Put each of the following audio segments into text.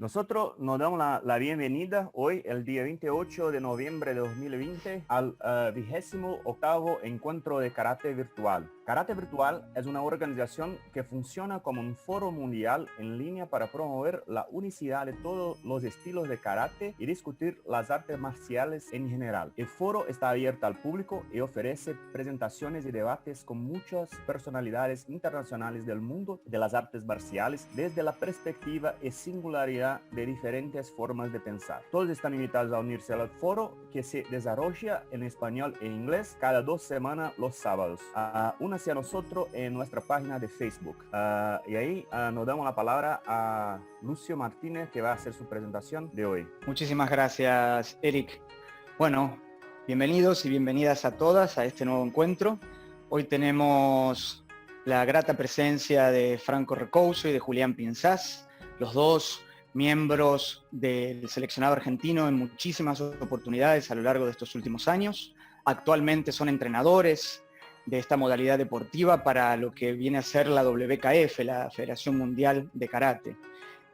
Nosotros nos damos la bienvenida hoy, el día 28 de noviembre de 2020, al 28º encuentro de karate virtual. Karate Virtual es una organización que funciona como un foro mundial en línea para promover la unicidad de todos los estilos de karate y discutir las artes marciales en general. El foro está abierto al público y ofrece presentaciones y debates con muchas personalidades internacionales del mundo de las artes marciales desde la perspectiva y singularidad de diferentes formas de pensar. Todos están invitados a unirse al foro que se desarrolla en español e inglés cada 2 semanas los sábados. Únase a nosotros en nuestra página de Facebook. Y ahí nos damos la palabra a Lucio Martínez, que va a hacer su presentación de hoy. Muchísimas gracias, Eric. Bueno, bienvenidos y bienvenidas a todas a este nuevo encuentro. Hoy tenemos la grata presencia de Franco Recouso y de Julián Pinzás, los dos miembros del seleccionado argentino en muchísimas oportunidades a lo largo de estos últimos años. Actualmente son entrenadores de esta modalidad deportiva para lo que viene a ser la WKF, la Federación Mundial de Karate.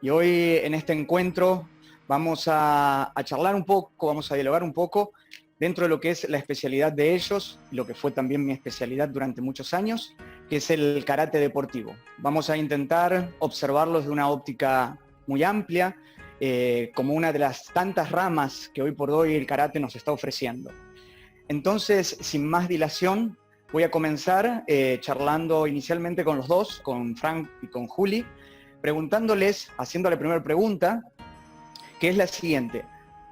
Y hoy en este encuentro vamos a charlar un poco, vamos a dialogar un poco dentro de lo que es la especialidad de ellos, lo que fue también mi especialidad durante muchos años, que es el karate deportivo. Vamos a intentar observarlos de una óptica muy amplia, como una de las tantas ramas que hoy por hoy el karate nos está ofreciendo. Entonces, sin más dilación, voy a comenzar charlando inicialmente con los dos, con Frank y con Juli, preguntándoles, haciendo la primera pregunta, que es la siguiente: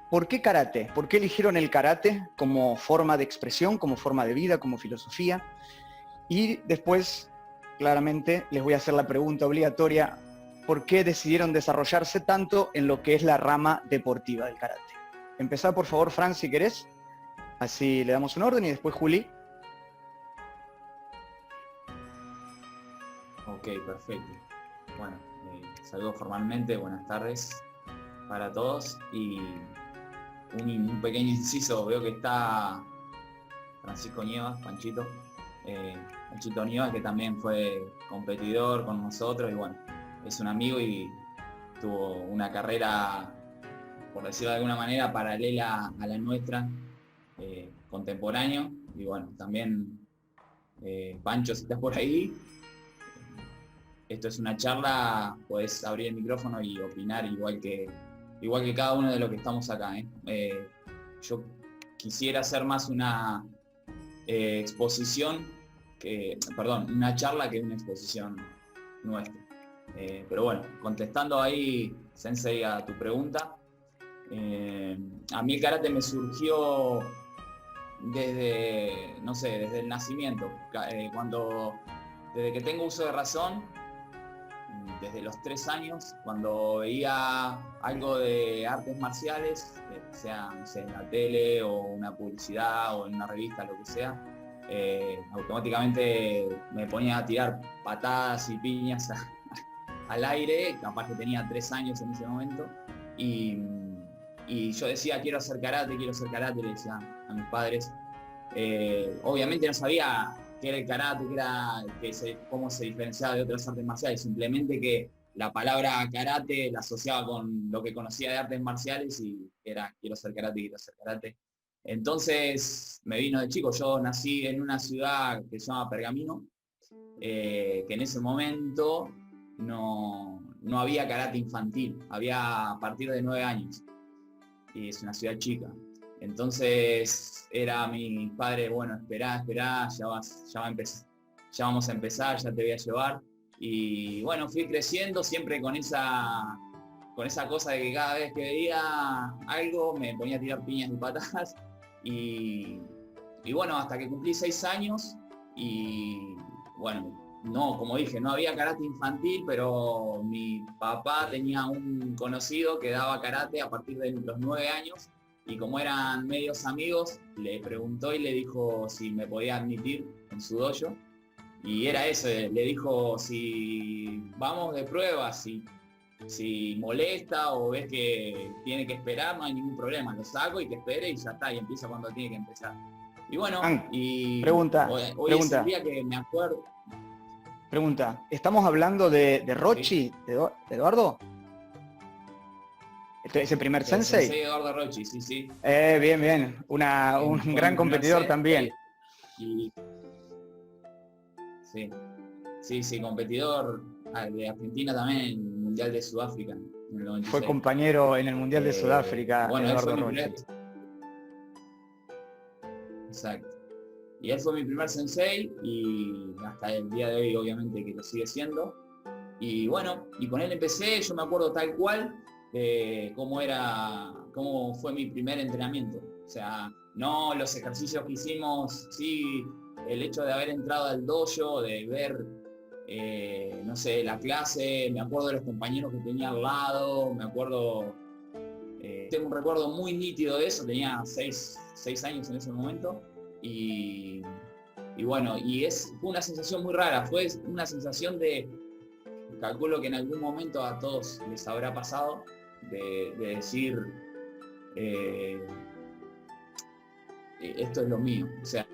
¿por qué karate? ¿Por qué eligieron el karate como forma de expresión, como forma de vida, como filosofía? Y después, claramente, les voy a hacer la pregunta obligatoria: ¿por qué decidieron desarrollarse tanto en lo que es la rama deportiva del karate? Empezá, por favor, Frank, si querés. Así le damos un orden y después Juli. Ok, perfecto. Bueno, saludo formalmente, buenas tardes para todos. Y un pequeño inciso, veo que está Francisco Nievas, Panchito Nievas, que también fue competidor con nosotros y bueno, es un amigo y tuvo una carrera, por decirlo de alguna manera, paralela a la nuestra, contemporáneo. Y bueno, también Pancho, si estás por ahí, esto es una charla, podés abrir el micrófono y opinar igual que cada uno de los que estamos acá. Yo quisiera hacer más una una charla que una exposición nuestra. Pero bueno, contestando ahí, Sensei, a tu pregunta, a mí el karate me surgió desde el nacimiento, desde que tengo uso de razón, desde los 3 años, cuando veía algo de artes marciales, sea no sé, en la tele o una publicidad o en una revista, lo que sea, automáticamente me ponía a tirar patadas y piñas al aire, capaz que tenía 3 años en ese momento, y yo decía, quiero hacer karate, le decía a mis padres. Obviamente no sabía qué era el karate, cómo se diferenciaba de otras artes marciales, simplemente que la palabra karate la asociaba con lo que conocía de artes marciales y era quiero hacer karate. Entonces me vino de chico. Yo nací en una ciudad que se llama Pergamino, que en ese momento no había karate infantil, había a partir de 9 años y es una ciudad chica. Entonces era mi padre, bueno, esperá, ya vamos a empezar, ya te voy a llevar. Y bueno, fui creciendo siempre con esa cosa de que cada vez que veía algo me ponía a tirar piñas y patadas. Y bueno, hasta que cumplí 6 años y bueno, como dije, no había karate infantil, pero mi papá tenía un conocido que daba karate a partir de los 9 años. Y como eran medios amigos, le preguntó y le dijo si me podía admitir en su dojo. Y era eso, le dijo, si vamos de prueba, si molesta o ves que tiene que esperar, no hay ningún problema, lo saco y que espere y ya está, y empieza cuando tiene que empezar. Y bueno, hoy es el día que me acuerdo. Pregunta, ¿estamos hablando de Rochi, ¿Sí? de Eduardo? ¿Ese primer El sensei? sensei Eduardo Rocchi, sí, sí. Bien, bien. Un Fue gran mi primer competidor sensei, también. Y sí, sí, sí, competidor de Argentina también en el Mundial de Sudáfrica en el Fue 96. compañero en el Mundial de Sudáfrica, Bueno, él fue Eduardo mi Rocchi. exacto. Y él fue mi primer sensei y hasta el día de hoy obviamente que lo sigue siendo. Y bueno, y con él empecé, yo me acuerdo tal cual de cómo fue mi primer entrenamiento. O sea, no los ejercicios que hicimos, sí, el hecho de haber entrado al dojo, de ver, no sé, la clase, me acuerdo de los compañeros que tenía al lado, me acuerdo, tengo un recuerdo muy nítido de eso, tenía 6 años en ese momento. Y bueno, fue una sensación muy rara, fue una sensación de, calculo que en algún momento a todos les habrá pasado, de decir, esto es lo mío, o sea,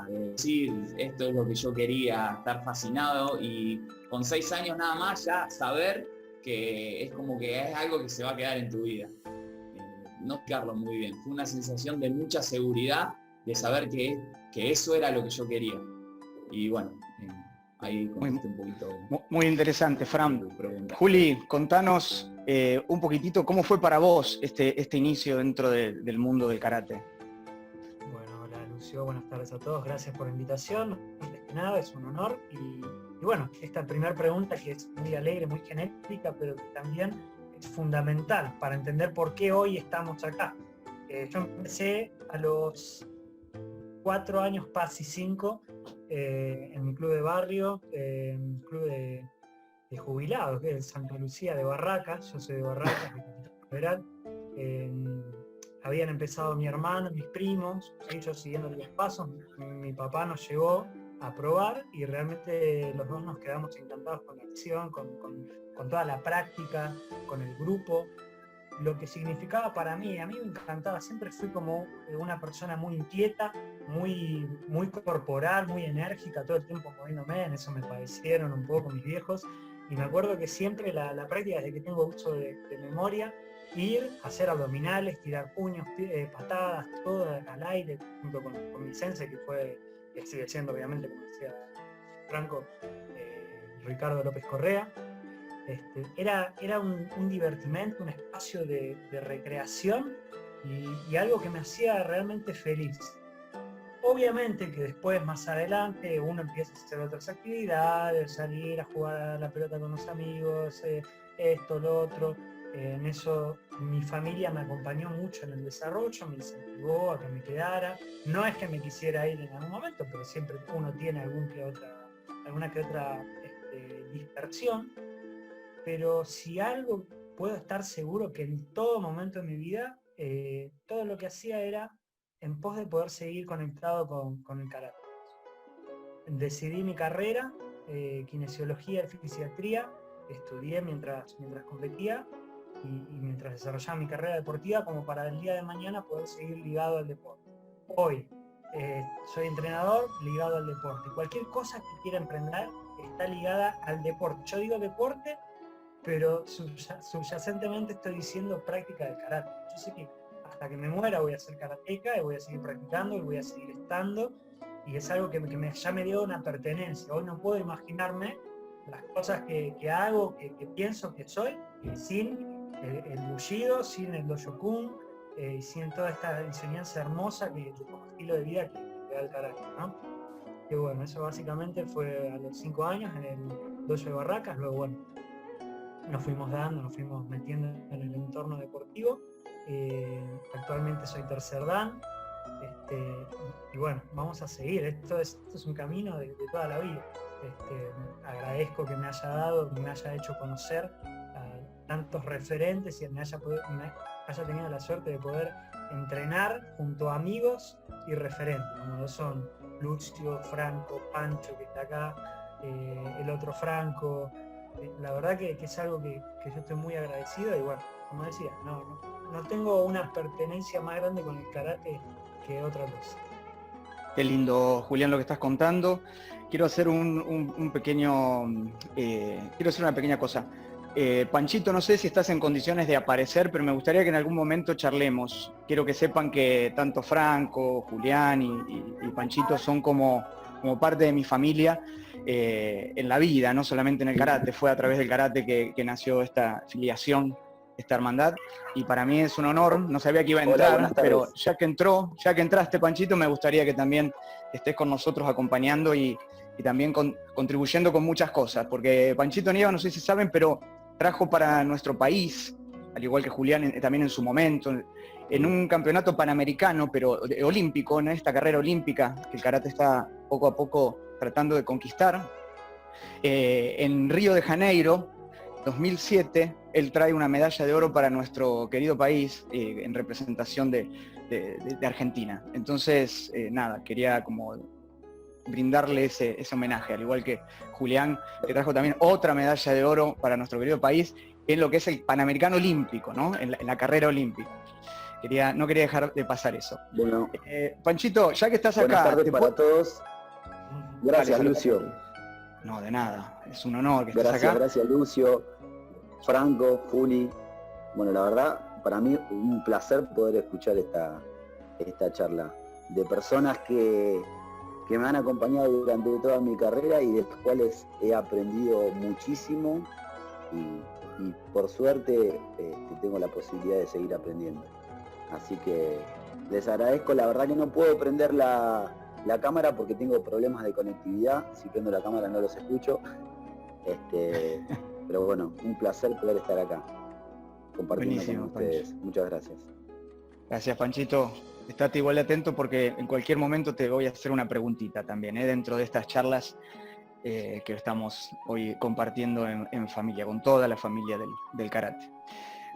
de decir, esto es lo que yo quería, estar fascinado y con 6 años nada más ya saber que es como que es algo que se va a quedar en tu vida. No explicarlo muy bien, fue una sensación de mucha seguridad, de saber que eso era lo que yo quería. Y bueno, ahí contesté un poquito. Muy interesante, Fran. Pregunta. Juli, contanos un poquitito cómo fue para vos este inicio dentro del mundo del karate. Bueno, hola Lucio, buenas tardes a todos, gracias por la invitación. Antes que nada, es un honor. Y bueno, esta primera pregunta que es muy alegre, muy genérica, pero que también es fundamental para entender por qué hoy estamos acá. Yo empecé a los 4 años, casi 5, en mi club de barrio, en mi club de jubilados, que es Santa Lucía de Barracas. Yo soy de Barracas, de Capital Federal. Habían empezado mi hermano, mis primos, ellos siguiendo los pasos. Mi papá nos llevó a probar y realmente los dos nos quedamos encantados con la acción, con toda la práctica, con el grupo, lo que significaba para mí. A mí me encantaba, siempre fui como una persona muy inquieta, muy corporal, muy enérgica, todo el tiempo moviéndome. En eso me padecieron un poco mis viejos, y me acuerdo que siempre la práctica, desde que tengo uso de memoria, ir a hacer abdominales, tirar puños, patadas, todo al aire, junto con mi sensei, que sigue siendo, obviamente, como decía Franco, Ricardo López Correa. Era un divertimento, un espacio de recreación y algo que me hacía realmente feliz. Obviamente que después, más adelante, uno empieza a hacer otras actividades, salir a jugar a la pelota con los amigos, esto, lo otro. En eso mi familia me acompañó mucho en el desarrollo, me incentivó a que me quedara. No es que me quisiera ir en algún momento, pero siempre uno tiene alguna que otra dispersión. Pero si algo puedo estar seguro, que en todo momento de mi vida, todo lo que hacía era en pos de poder seguir conectado con el karate. Decidí mi carrera, kinesiología y fisiatría, estudié mientras competía y mientras desarrollaba mi carrera deportiva, como para el día de mañana poder seguir ligado al deporte. Hoy soy entrenador ligado al deporte. Cualquier cosa que quiera emprender está ligada al deporte. Yo digo deporte, pero subyacentemente estoy diciendo práctica del karate. Yo sé que hasta que me muera voy a ser karateca y voy a seguir practicando y voy a seguir estando, y es algo que ya me dio una pertenencia. Hoy no puedo imaginarme las cosas que hago, que pienso, que soy, sin el bullido, sin el Dojo-kun, sin toda esta enseñanza hermosa como estilo de vida que da el karate, ¿no? Y bueno, eso básicamente fue a los 5 años en el Dojo de Barracas. Luego, bueno, nos fuimos metiendo en el entorno deportivo. Actualmente soy tercer dan, y bueno, vamos a seguir. Esto es un camino de toda la vida. Agradezco que me haya hecho conocer a tantos referentes y me haya tenido la suerte de poder entrenar junto a amigos y referentes, como lo son Lucio, Franco, Pancho, que está acá, el otro Franco. La verdad que es algo que yo estoy muy agradecido, y bueno, como decía, no tengo una pertenencia más grande con el karate que otra cosa. Qué lindo, Julián, lo que estás contando. Quiero hacer quiero hacer una pequeña cosa. Panchito, no sé si estás en condiciones de aparecer, pero me gustaría que en algún momento charlemos. Quiero que sepan que tanto Franco, Julián y Panchito son como parte de mi familia en la vida, no solamente en el karate. Fue a través del karate que nació esta filiación, esta hermandad, y para mí es un honor. No sabía que iba a entrar. Hola, pero ya que entraste, Panchito, me gustaría que también estés con nosotros acompañando y también contribuyendo con muchas cosas, porque Panchito Nieva, no sé si saben, pero trajo para nuestro país, al igual que Julián también en su momento, en un campeonato panamericano, pero olímpico, en esta carrera olímpica que el karate está poco a poco tratando de conquistar, en Río de Janeiro, 2007, él trae una medalla de oro para nuestro querido país en representación de Argentina. Entonces, nada, quería como brindarle ese homenaje, al igual que Julián, que trajo también otra medalla de oro para nuestro querido país en lo que es el Panamericano Olímpico, ¿no? En la carrera olímpica. No quería dejar de pasar eso. Bueno, Panchito, ya que estás acá... Buenas tardes para todos. Gracias, Lucio. No, de nada. Es un honor que estés acá. Gracias, Lucio, Franco, Juli. Bueno, la verdad, para mí un placer poder escuchar esta charla de personas que me han acompañado durante toda mi carrera y de las cuales he aprendido muchísimo y por suerte tengo la posibilidad de seguir aprendiendo. Así que les agradezco. La verdad que no puedo prender la cámara porque tengo problemas de conectividad. Si prendo la cámara no los escucho. Pero bueno, un placer poder estar acá compartiendo con ustedes. Pancho. Muchas gracias. Gracias, Panchito. Estate igual de atento porque en cualquier momento te voy a hacer una preguntita también, dentro de estas charlas que estamos hoy compartiendo en familia, con toda la familia del karate.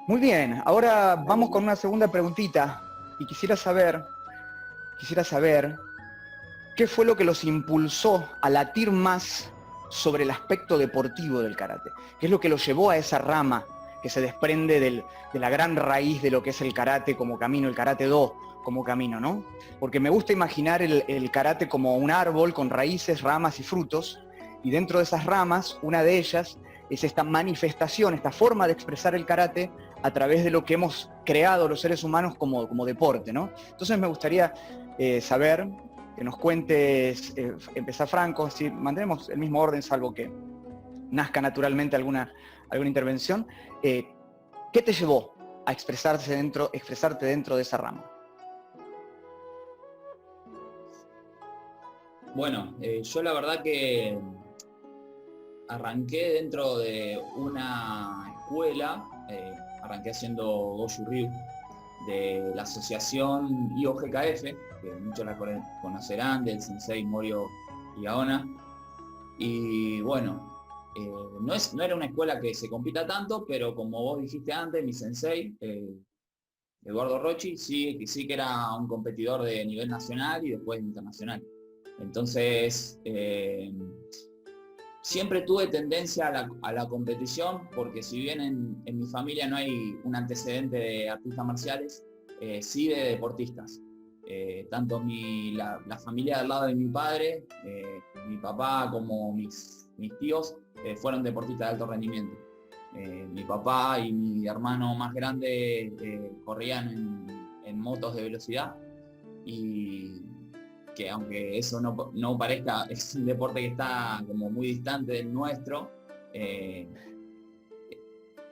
Muy bien, ahora vamos con una segunda preguntita y quisiera saber qué fue lo que los impulsó a latir más sobre el aspecto deportivo del karate, qué es lo que los llevó a esa rama que se desprende de la gran raíz de lo que es el karate como camino, el karate-do como camino, ¿no? Porque me gusta imaginar el karate como un árbol con raíces, ramas y frutos, y dentro de esas ramas, una de ellas es esta manifestación, esta forma de expresar el karate a través de lo que hemos creado los seres humanos como deporte, ¿no? Entonces me gustaría saber, que nos cuentes, empezar Franco, si mantenemos el mismo orden, salvo que nazca naturalmente alguna intervención, ¿qué te llevó a expresarte dentro de esa rama? Bueno, yo la verdad que arranqué dentro de una escuela, arranqué haciendo Goju Ryu de la asociación IOGKF, que muchos la conocerán, del sensei Morio Iaona. Y bueno, no era una escuela que se compita tanto, pero como vos dijiste antes, mi sensei, Eduardo Rocchi, sí que era un competidor de nivel nacional y después internacional. Entonces, siempre tuve tendencia a la competición, porque si bien en mi familia no hay un antecedente de artistas marciales, sí de deportistas. Tanto la familia del lado de mi padre, mi papá como mis tíos, fueron deportistas de alto rendimiento. Mi papá y mi hermano más grande corrían en motos de velocidad, y que aunque eso no parezca, es un deporte que está como muy distante del nuestro,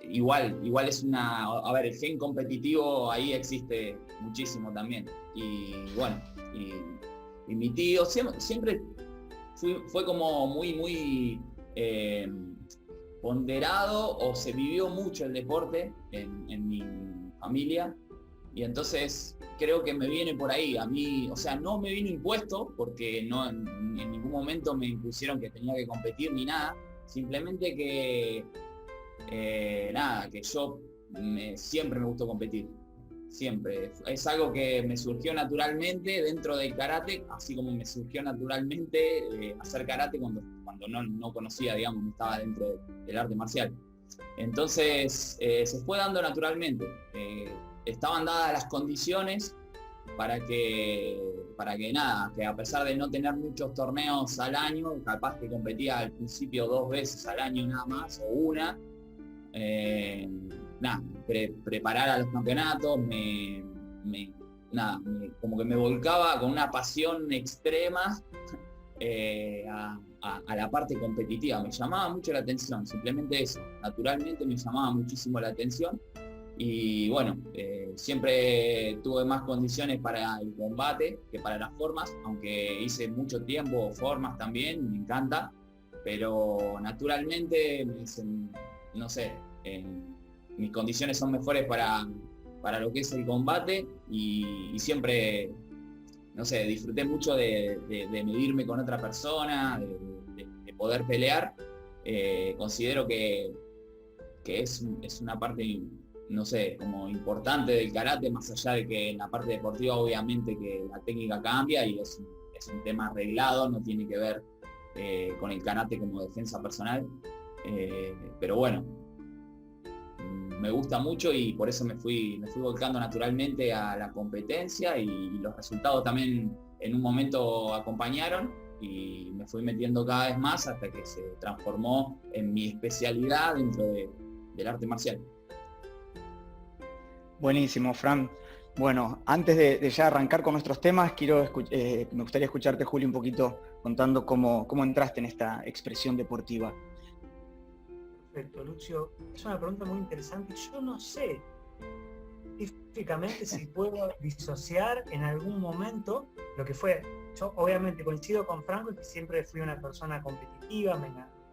igual es a ver, el gen competitivo ahí existe muchísimo también. Y bueno, y mi tío siempre fue como muy ponderado, o se vivió mucho el deporte en mi familia, y entonces creo que me viene por ahí. A mí, o sea, no me vino impuesto, porque no en ningún momento me impusieron que tenía que competir ni nada, simplemente que que yo siempre me gustó competir, siempre. Es algo que me surgió naturalmente dentro del karate, así como me surgió naturalmente hacer karate cuando no conocía, digamos, no estaba dentro del arte marcial. Entonces se fue dando naturalmente. Estaban dadas las condiciones para que a pesar de no tener muchos torneos al año, capaz que competía al principio 2 veces al año nada más, o una, preparar a los campeonatos, como que me volcaba con una pasión extrema a la parte competitiva. Me llamaba mucho la atención, simplemente eso. Naturalmente me llamaba muchísimo la atención. Y bueno, siempre tuve más condiciones para el combate que para las formas, aunque hice mucho tiempo formas también, me encanta, pero naturalmente, no sé, mis condiciones son mejores para lo que es el combate y siempre, no sé, disfruté mucho de medirme con otra persona, de poder pelear. Considero que es una parte, no sé, como importante del karate, más allá de que en la parte deportiva obviamente que la técnica cambia y es un tema arreglado, no tiene que ver con el karate como defensa personal, pero bueno, me gusta mucho y por eso me fui volcando naturalmente a la competencia y los resultados también en un momento acompañaron y me fui metiendo cada vez más hasta que se transformó en mi especialidad dentro del arte marcial. Buenísimo, Fran. Bueno, antes de ya arrancar con nuestros temas, me gustaría escucharte, Juli, un poquito contando cómo entraste en esta expresión deportiva. Perfecto, Lucio. Es una pregunta muy interesante. Yo no sé específicamente si puedo disociar en algún momento lo que fue. Yo obviamente coincido con Franco que siempre fui una persona competitiva, me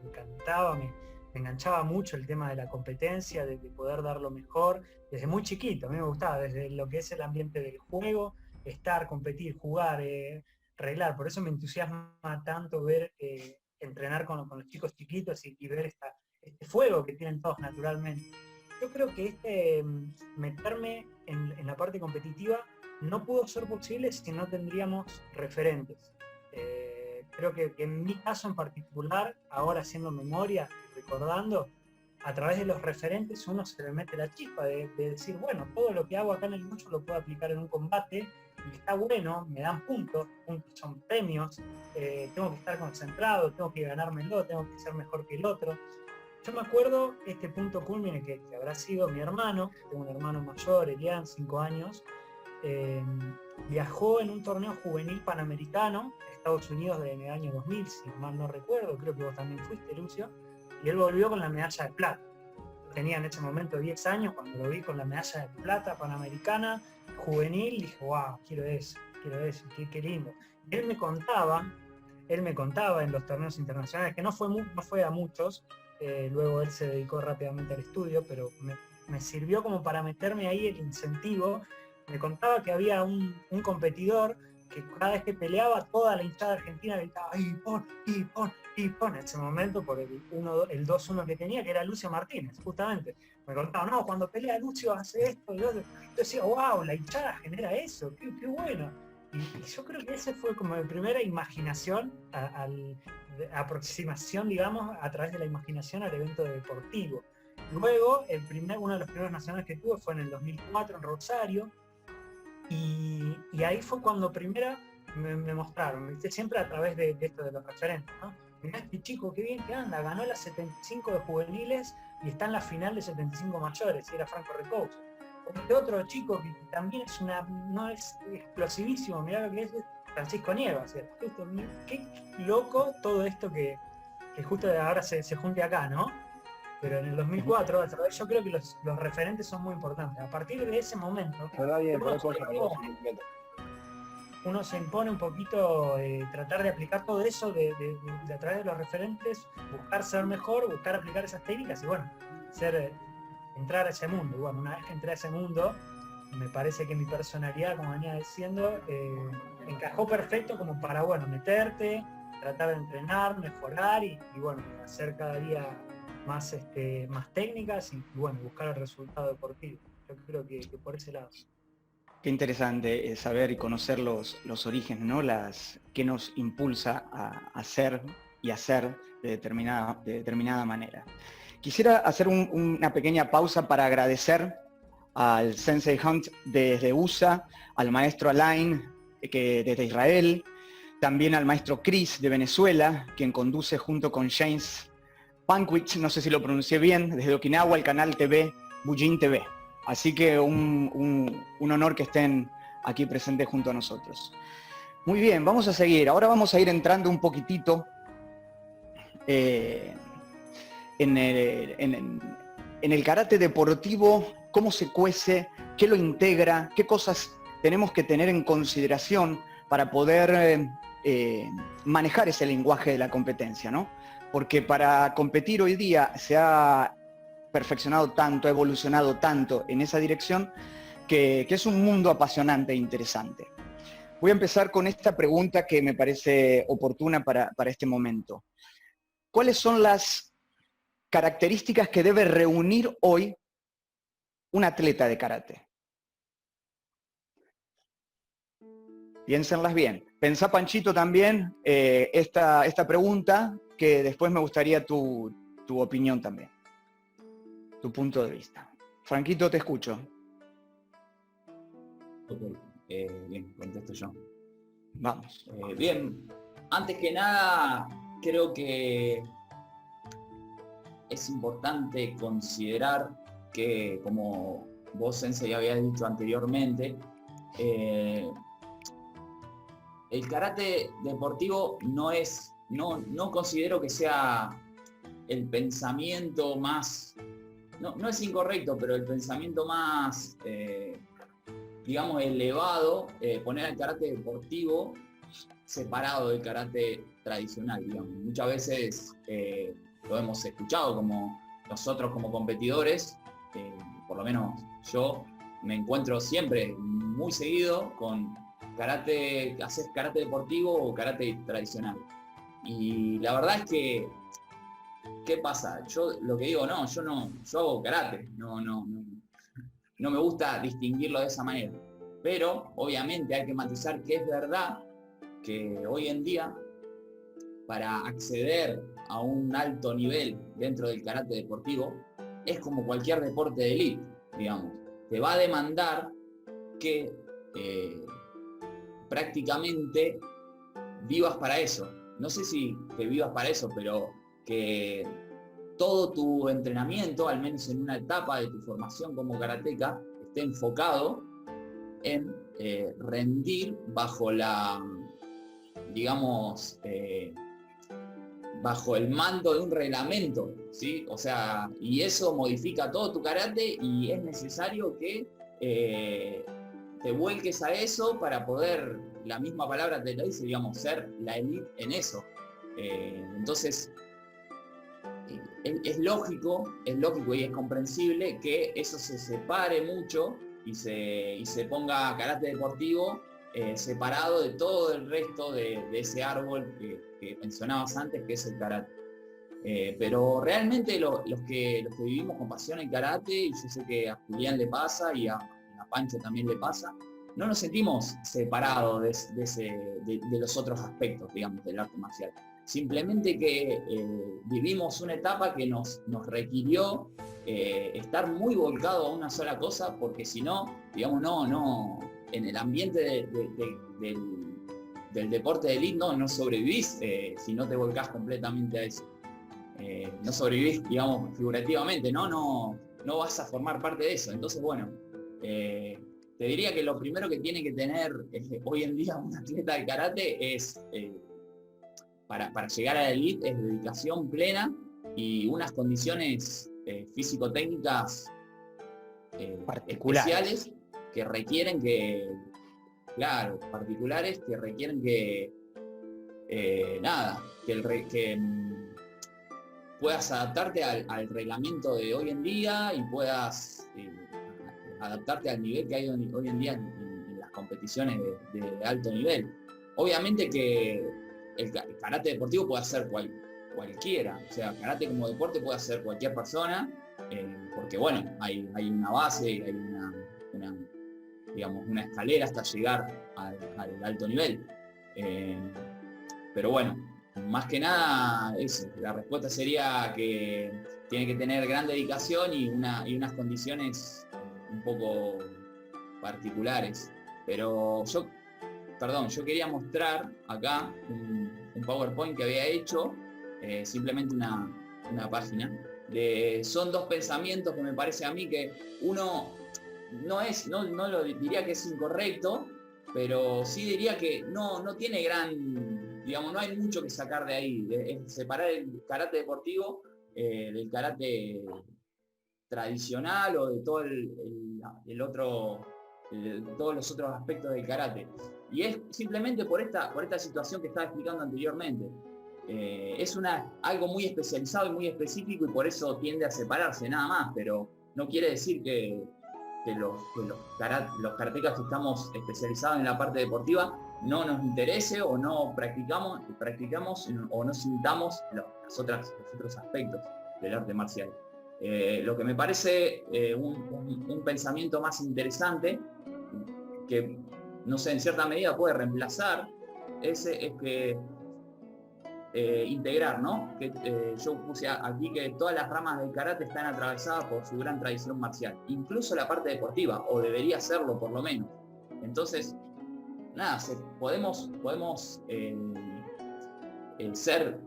encantaba, me enganchaba mucho el tema de la competencia, de poder dar lo mejor, desde muy chiquito. A mí me gustaba, desde lo que es el ambiente del juego, competir, jugar, arreglar. Por eso me entusiasma tanto ver, entrenar con los chicos chiquitos y ver este fuego que tienen todos naturalmente. Yo creo que meterme en la parte competitiva no pudo ser posible si no tendríamos referentes. Creo que en mi caso en particular, ahora haciendo memoria, recordando, a través de los referentes uno se le mete la chispa de decir, bueno, todo lo que hago acá en el mucho lo puedo aplicar en un combate y está bueno, me dan puntos son premios, tengo que estar concentrado, tengo que ganármelo, tengo que ser mejor que el otro. Yo me acuerdo este punto culmine que habrá sido mi hermano, tengo un hermano mayor, Elian, 5 años, viajó en un torneo juvenil panamericano a Estados Unidos en el año 2000, si mal no recuerdo, creo que vos también fuiste, Lucio, y él volvió con la medalla de plata. Tenía en ese momento 10 años, cuando lo vi con la medalla de plata panamericana, juvenil, dije, wow, quiero eso, qué lindo. Y él me contaba en los torneos internacionales, que no fue a muchos, luego él se dedicó rápidamente al estudio, pero me sirvió como para meterme ahí el incentivo. Me contaba que había un competidor que cada vez que peleaba, toda la hinchada argentina gritaba y pon en ese momento por el 2-1 que tenía, que era Lucio Martínez, justamente. Me contaba, no, cuando pelea Lucio hace esto y otro. Yo decía, wow, la hinchada genera eso, qué bueno. Y yo creo que ese fue como mi primera imaginación, aproximación, digamos, a través de la imaginación al evento deportivo. Luego, uno de los primeros nacionales que tuve fue en el 2004 en Rosario, y ahí fue cuando primero me mostraron, siempre a través de esto de los referentes, ¿no? Mirá este chico, qué bien que anda, ganó las 75 de juveniles y está en la final de 75 mayores, y era Franco Recouso. Este otro chico que también no es explosivísimo, mirá lo que es Francisco Nieva, ¿cierto? Qué loco todo esto que justo ahora se junte acá, ¿no? Pero en el 2004, yo creo que los referentes son muy importantes. A partir de ese momento, uno se impone un poquito tratar de aplicar todo eso a través de los referentes, buscar ser mejor, buscar aplicar esas técnicas y bueno, entrar a ese mundo. Y bueno, una vez que entré a ese mundo, me parece que mi personalidad, como venía diciendo, encajó perfecto como para, bueno, meterte, tratar de entrenar, mejorar y bueno, hacer cada día más técnicas y bueno, buscar el resultado deportivo. Yo creo que por ese lado. Qué interesante saber y conocer los orígenes, ¿no? Que nos impulsa a hacer y hacer de determinada manera. Quisiera hacer una pequeña pausa para agradecer al Sensei Hunt desde USA, al maestro Alain desde Israel, también al maestro Chris de Venezuela, quien conduce junto con James Pankwitch, no sé si lo pronuncié bien, desde Okinawa, el canal TV Bujin TV. Así que un honor que estén aquí presentes junto a nosotros. Muy bien, vamos a seguir. Ahora vamos a ir entrando un poquitito en el karate deportivo, cómo se cuece, qué lo integra, qué cosas tenemos que tener en consideración para poder manejar ese lenguaje de la competencia, ¿no? Porque para competir hoy día se ha perfeccionado tanto, ha evolucionado tanto en esa dirección que es un mundo apasionante e interesante. Voy a empezar con esta pregunta que me parece oportuna para este momento. ¿Cuáles son las características que debe reunir hoy un atleta de karate? Piénsenlas bien. Pensá, Panchito, también esta pregunta, que después me gustaría tu opinión también, tu punto de vista. Franquito, te escucho. Ok, bien, contesto yo. Vamos. Bien, antes que nada, creo que es importante considerar que, como vos, Sensei, habías dicho anteriormente, el karate deportivo no considero que sea el pensamiento más, no es incorrecto, pero el pensamiento más, digamos, elevado, poner al karate deportivo separado del karate tradicional, digamos. Muchas veces lo hemos escuchado, como nosotros como competidores, por lo menos yo me encuentro siempre muy seguido con karate, haces karate deportivo o karate tradicional. Y la verdad es que, ¿qué pasa? Yo lo que digo, yo hago karate, no me gusta distinguirlo de esa manera. Pero obviamente hay que matizar que es verdad que hoy en día, para acceder a un alto nivel dentro del karate deportivo, es como cualquier deporte de élite, digamos. Te va a demandar que prácticamente vivas para eso. No sé si que vivas para eso, pero que todo tu entrenamiento, al menos en una etapa de tu formación como karateca, esté enfocado en rendir bajo la, digamos, bajo el mando de un reglamento, ¿sí? O sea, y eso modifica todo tu karate y es necesario que te vuelques a eso para poder, la misma palabra te lo dice, digamos, ser la elite en eso. Entonces, es lógico y es comprensible que eso se separe mucho y se ponga karate deportivo separado de todo el resto de ese árbol que mencionabas antes, que es el karate. Pero realmente los que vivimos con pasión el karate, y yo sé que a Julián le pasa y a Pancho también le pasa, no nos sentimos separados de los otros aspectos, digamos, del arte marcial. Simplemente que vivimos una etapa que nos requirió estar muy volcado a una sola cosa, porque si no, digamos, en el ambiente del deporte de elite no sobrevivís si no te volcás completamente a eso. No sobrevivís, digamos, figurativamente, no vas a formar parte de eso. Entonces, bueno, te diría que lo primero que tiene que tener hoy en día un atleta de karate es, para llegar a la elite, es dedicación plena y unas condiciones físico-técnicas especiales que requieren que, claro, particulares que requieren que puedas adaptarte al reglamento de hoy en día y puedas adaptarte al nivel que hay hoy en día en las competiciones de alto nivel. Obviamente que el karate deportivo puede hacer cualquiera, o sea, karate como deporte puede hacer cualquier persona, porque bueno, hay una base, hay digamos, una escalera hasta llegar al alto nivel. Pero bueno, más que nada eso, la respuesta sería que tiene que tener gran dedicación y unas condiciones un poco particulares. Pero yo quería mostrar acá un PowerPoint que había hecho, simplemente una página, son dos pensamientos que me parece a mí que uno no lo diría que es incorrecto, pero sí diría que no tiene digamos, no hay mucho que sacar de ahí, es separar el karate deportivo del karate tradicional o de todo el otro, todos los otros aspectos del karate. Y es simplemente por esta situación que estaba explicando anteriormente. Es algo muy especializado y muy específico y por eso tiende a separarse, nada más, pero no quiere decir que los karatecas que estamos especializados en la parte deportiva no nos interese o no practicamos o no sintamos los otros aspectos del arte marcial. Lo que me parece un pensamiento más interesante, que no sé, en cierta medida puede reemplazar, es que integrar, ¿no? Yo puse aquí que todas las ramas del karate están atravesadas por su gran tradición marcial, incluso la parte deportiva, o debería serlo por lo menos. Entonces, nada, podemos ser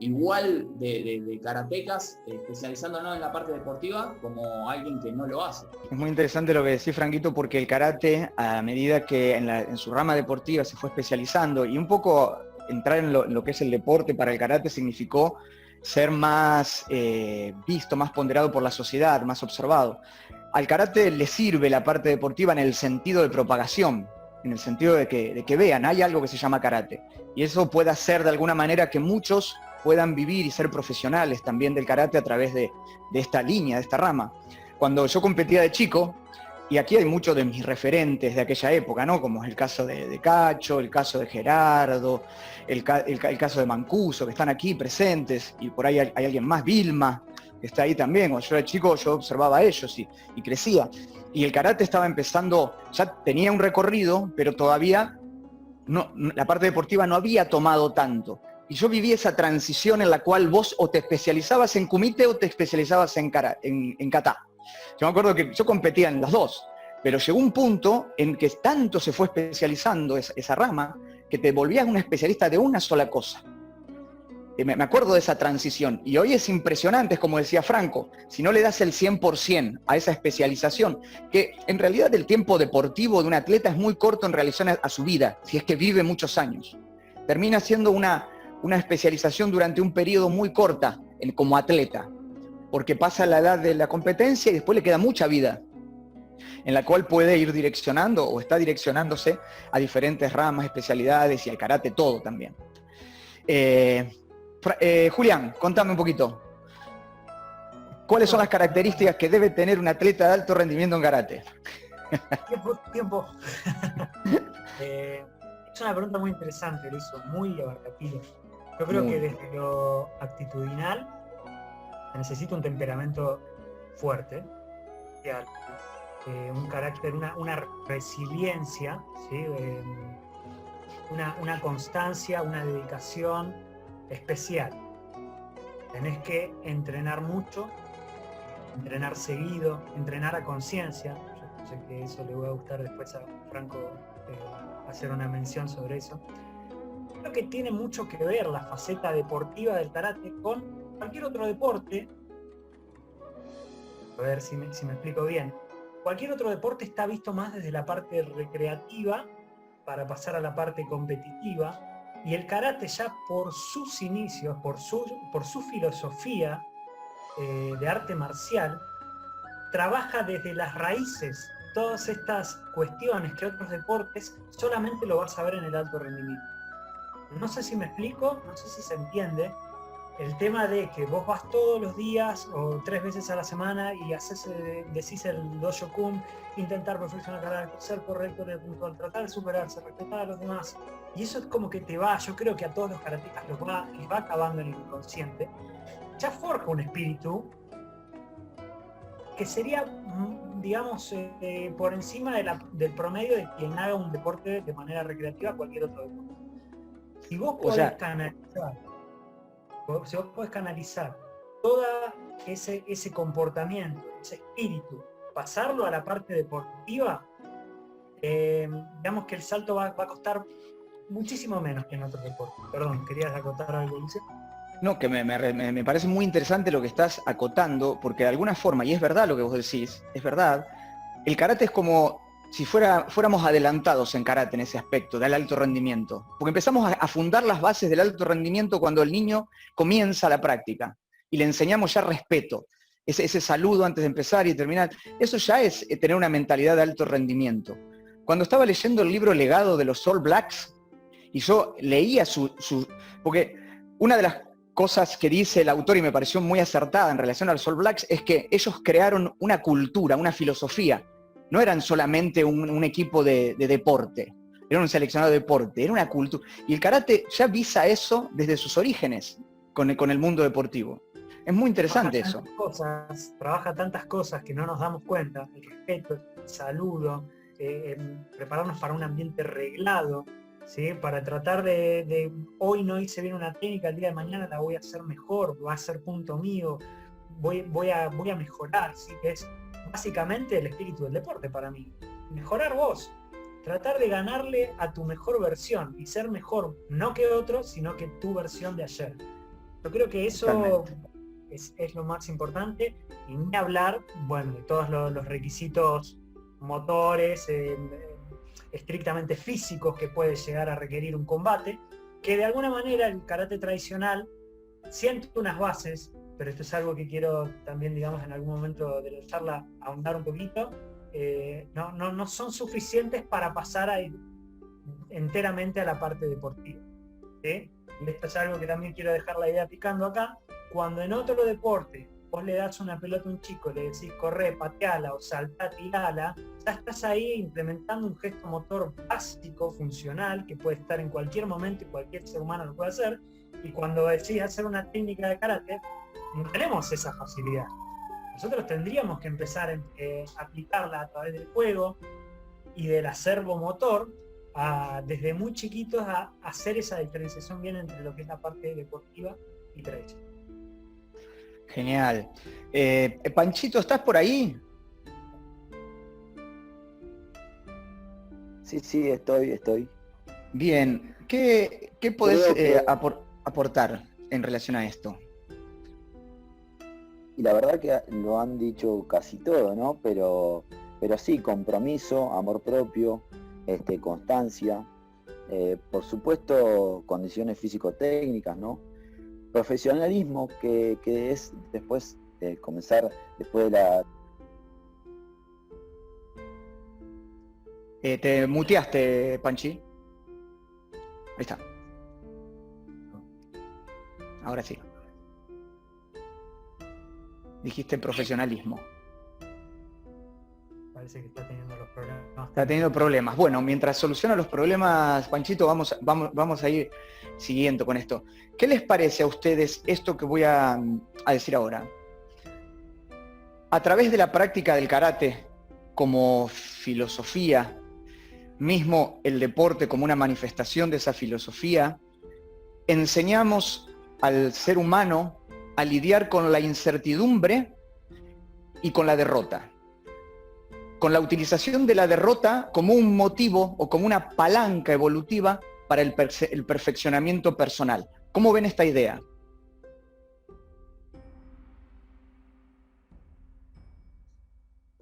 igual de karatecas especializándonos en la parte deportiva como alguien que no lo hace. Es muy interesante lo que decís, Franquito, porque el karate, a medida que en su rama deportiva se fue especializando y un poco entrar en lo que es el deporte para el karate significó ser más visto, más ponderado por la sociedad, más observado. Al karate le sirve la parte deportiva en el sentido de propagación, en el sentido de que vean, hay algo que se llama karate. Y eso puede hacer de alguna manera que muchos puedan vivir y ser profesionales también del karate a través de esta línea, de esta rama. Cuando yo competía de chico, y aquí hay muchos de mis referentes de aquella época, ¿no? Como es el caso de Cacho, el caso de Gerardo, el caso de Mancuso, que están aquí presentes, y por ahí hay alguien más, Vilma, que está ahí también. Cuando yo era chico, yo observaba a ellos y crecía. Y el karate estaba empezando, ya tenía un recorrido, pero todavía la parte deportiva no había tomado tanto. Y yo viví esa transición en la cual vos o te especializabas en kumite o te especializabas en kata. Yo me acuerdo que yo competía en las dos, pero llegó un punto en que tanto se fue especializando esa rama que te volvías un especialista de una sola cosa. Me acuerdo de esa transición y hoy es impresionante, es como decía Franco, si no le das el 100% a esa especialización, que en realidad el tiempo deportivo de un atleta es muy corto en relación a su vida, si es que vive muchos años. Termina siendo una especialización durante un periodo muy corta como atleta, porque pasa la edad de la competencia y después le queda mucha vida, en la cual puede ir direccionando o está direccionándose a diferentes ramas, especialidades y al karate todo también. Julián, contame un poquito. ¿Cuáles son las características que debe tener un atleta de alto rendimiento en karate? Tiempo. Es una pregunta muy interesante, lo hizo muy abarcativa. Yo creo que desde lo actitudinal se necesita un temperamento fuerte, un carácter, una resiliencia, ¿sí? Una constancia, una dedicación especial. Tenés que entrenar mucho, entrenar seguido, entrenar a conciencia. Yo sé que eso le va a gustar después a Franco hacer una mención sobre eso. Creo que tiene mucho que ver la faceta deportiva del karate con cualquier otro deporte. A ver si me explico bien. Cualquier otro deporte está visto más desde la parte recreativa para pasar a la parte competitiva, y el karate ya por sus inicios, por su filosofía de arte marcial, trabaja desde las raíces todas estas cuestiones que otros deportes solamente lo vas a ver en el alto rendimiento. No sé si me explico, no sé si se entiende el tema de que vos vas todos los días o 3 veces a la semana y decís el Dojo-kun, intentar perfeccionar, ser correcto en el puntual, tratar de superarse, respetar a los demás. Y eso es como que te va, yo creo que a todos los karatecas les va acabando en el inconsciente. Ya forja un espíritu que sería, digamos, por encima del promedio de quien haga un deporte de manera recreativa, cualquier otro deporte. Si vos podés canalizar todo ese comportamiento, ese espíritu, pasarlo a la parte deportiva, digamos que el salto va a costar muchísimo menos que en otros deportes. Perdón, ¿querías acotar algo, Luis? No, que me parece muy interesante lo que estás acotando, porque de alguna forma, y es verdad lo que vos decís, es verdad, el karate es como si fuéramos adelantados en karate en ese aspecto, del alto rendimiento. Porque empezamos a fundar las bases del alto rendimiento cuando el niño comienza la práctica y le enseñamos ya respeto. Ese saludo antes de empezar y terminar, eso ya es tener una mentalidad de alto rendimiento. Cuando estaba leyendo el libro Legado de los All Blacks, y yo leía porque una de las cosas que dice el autor y me pareció muy acertada en relación a los All Blacks es que ellos crearon una cultura, una filosofía. No eran solamente un equipo de deporte, eran un seleccionado de deporte, era una cultura. Y el karate ya visa eso desde sus orígenes con el mundo deportivo. Es muy interesante eso. Trabaja tantas cosas que no nos damos cuenta, el respeto, el saludo, prepararnos para un ambiente reglado, ¿sí? Para tratar de hoy no hice bien una técnica, el día de mañana la voy a hacer mejor, va a ser punto mío, voy a mejorar, ¿sí? Que es básicamente el espíritu del deporte para mí. Mejorar vos, tratar de ganarle a tu mejor versión y ser mejor, no que otro, sino que tu versión de ayer. Yo creo que eso es lo más importante, y ni hablar, bueno, de todos los requisitos motores, estrictamente físicos que puede llegar a requerir un combate, que de alguna manera el karate tradicional siente unas bases, pero esto es algo que quiero también, digamos, en algún momento de la charla ahondar un poquito, no son suficientes para pasar enteramente a la parte deportiva, ¿sí? Y esto es algo que también quiero dejar la idea picando acá. Cuando en otro deporte vos le das una pelota a un chico, le decís corre, pateala o saltá, tirala, ya estás ahí implementando un gesto motor básico, funcional, que puede estar en cualquier momento y cualquier ser humano lo puede hacer. Y cuando decís hacer una técnica de karate, no tenemos esa facilidad. Nosotros tendríamos que empezar a aplicarla a través del juego y del acervo motor, desde muy chiquitos a hacer esa diferenciación bien entre lo que es la parte deportiva y tradicional. Genial. Panchito, ¿estás por ahí? Sí, estoy. Bien. ¿Qué podés aportar en relación a esto? Y la verdad que lo han dicho casi todo, ¿no? Pero sí, compromiso, amor propio, constancia, por supuesto condiciones físico-técnicas, ¿no? Profesionalismo, que es después de comenzar, después de la... Te muteaste, Panchi. Ahí está. Ahora sí. Dijiste profesionalismo. Parece que está teniendo los problemas. Está teniendo problemas. Bueno, mientras soluciona los problemas, Panchito, vamos a ir siguiendo con esto. ¿Qué les parece a ustedes esto que voy a decir ahora? A través de la práctica del karate como filosofía, mismo el deporte como una manifestación de esa filosofía, enseñamos al ser humano a lidiar con la incertidumbre y con la derrota. Con la utilización de la derrota como un motivo o como una palanca evolutiva para el perfeccionamiento personal. ¿Cómo ven esta idea?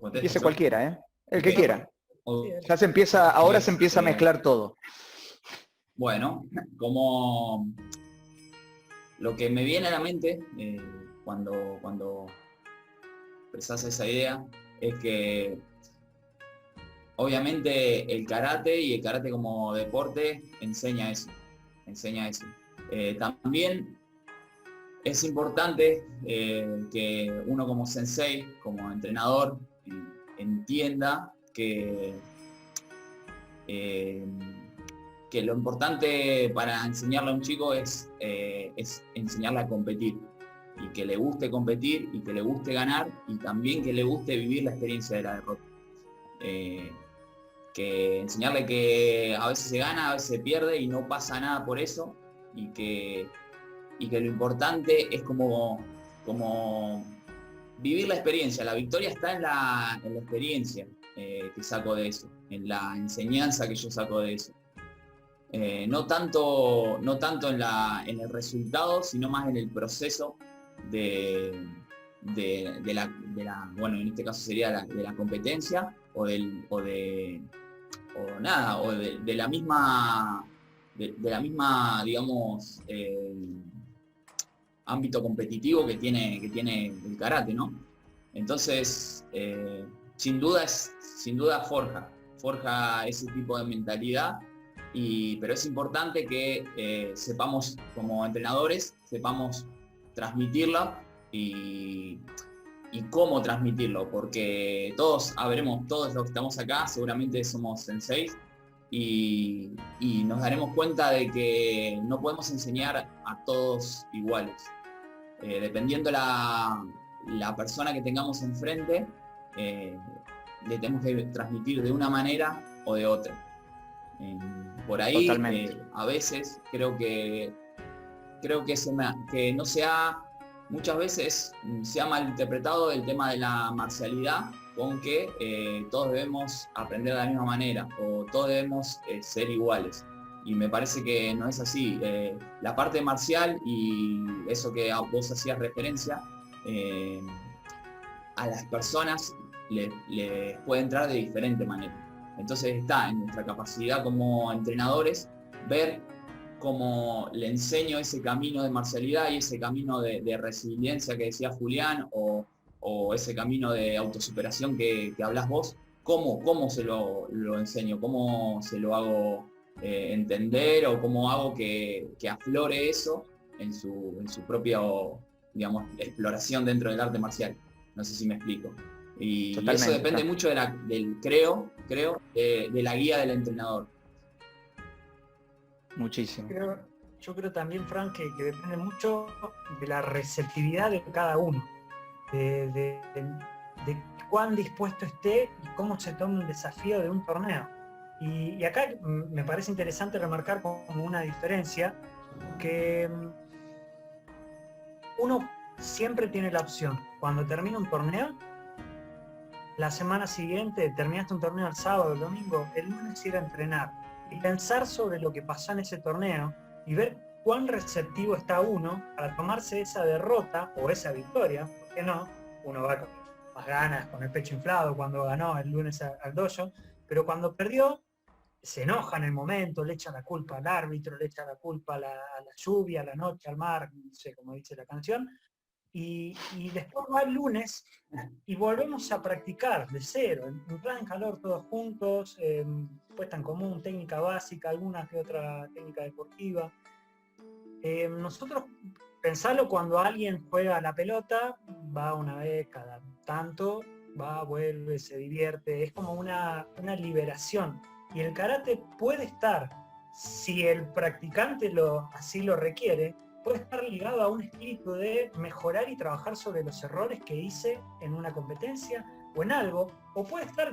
Empiece cualquiera, ¿eh? El que quiera. Ya se empieza, ahora se empieza a mezclar todo. Bueno, como lo que me viene a la mente cuando expresas esa idea es que obviamente el karate y el karate como deporte enseña eso. También es importante que uno como sensei, como entrenador, entienda que lo importante para enseñarle a un chico es enseñarle a competir, y que le guste competir y que le guste ganar, y también que le guste vivir la experiencia de la derrota. Que enseñarle que a veces se gana, a veces se pierde y no pasa nada por eso, y que lo importante es como vivir la experiencia. La victoria está en la experiencia que saco de eso, en la enseñanza que yo saco de eso. no tanto en el resultado, sino más en el proceso de bueno, en este caso sería de la competencia de la misma, digamos, ámbito competitivo que tiene el karate, ¿no? Entonces, sin duda forja ese tipo de mentalidad, pero es importante que sepamos, como entrenadores, sepamos transmitirla y cómo transmitirlo, porque todos los que estamos acá seguramente somos senseis y nos daremos cuenta de que no podemos enseñar a todos iguales. Dependiendo la persona que tengamos enfrente, le tenemos que transmitir de una manera o de otra. Por ahí, a veces creo que muchas veces se ha malinterpretado el tema de la marcialidad con que todos debemos aprender de la misma manera o todos debemos ser iguales. Y me parece que no es así. La parte marcial y eso que vos hacías referencia, a las personas les puede entrar de diferente manera. Entonces está en nuestra capacidad como entrenadores ver cómo le enseño ese camino de marcialidad y ese camino de resiliencia que decía Julián o ese camino de autosuperación que hablas vos, cómo se lo enseño, cómo se lo hago entender o cómo hago que aflore eso en su propia, digamos, exploración dentro del arte marcial. No sé si me explico. Y eso depende mucho de la guía del entrenador. Muchísimo. Yo creo también, Frank, que depende mucho de la receptividad de cada uno, de cuán dispuesto esté y cómo se toma un desafío de un torneo. Y acá me parece interesante remarcar como una diferencia, que uno siempre tiene la opción, cuando termina un torneo, la semana siguiente, terminaste un torneo el sábado, el domingo, el lunes ir a entrenar y pensar sobre lo que pasó en ese torneo y ver cuán receptivo está uno para tomarse esa derrota o esa victoria, ¿por qué no? Uno va con más ganas, con el pecho inflado cuando ganó el lunes al dojo, pero cuando perdió, se enoja en el momento, le echa la culpa al árbitro, le echa la culpa a la lluvia, a la noche, al mar, no sé cómo dice la canción, y después va el lunes y volvemos a practicar de cero, en plan calor todos juntos, puesta en común, técnica básica, alguna que otra técnica deportiva. Nosotros, pensarlo cuando alguien juega a la pelota, va una vez cada tanto, va, vuelve, se divierte, es como una liberación. Y el karate puede estar, si el practicante así lo requiere, puede estar ligado a un espíritu de mejorar y trabajar sobre los errores que hice en una competencia o en algo, o puede estar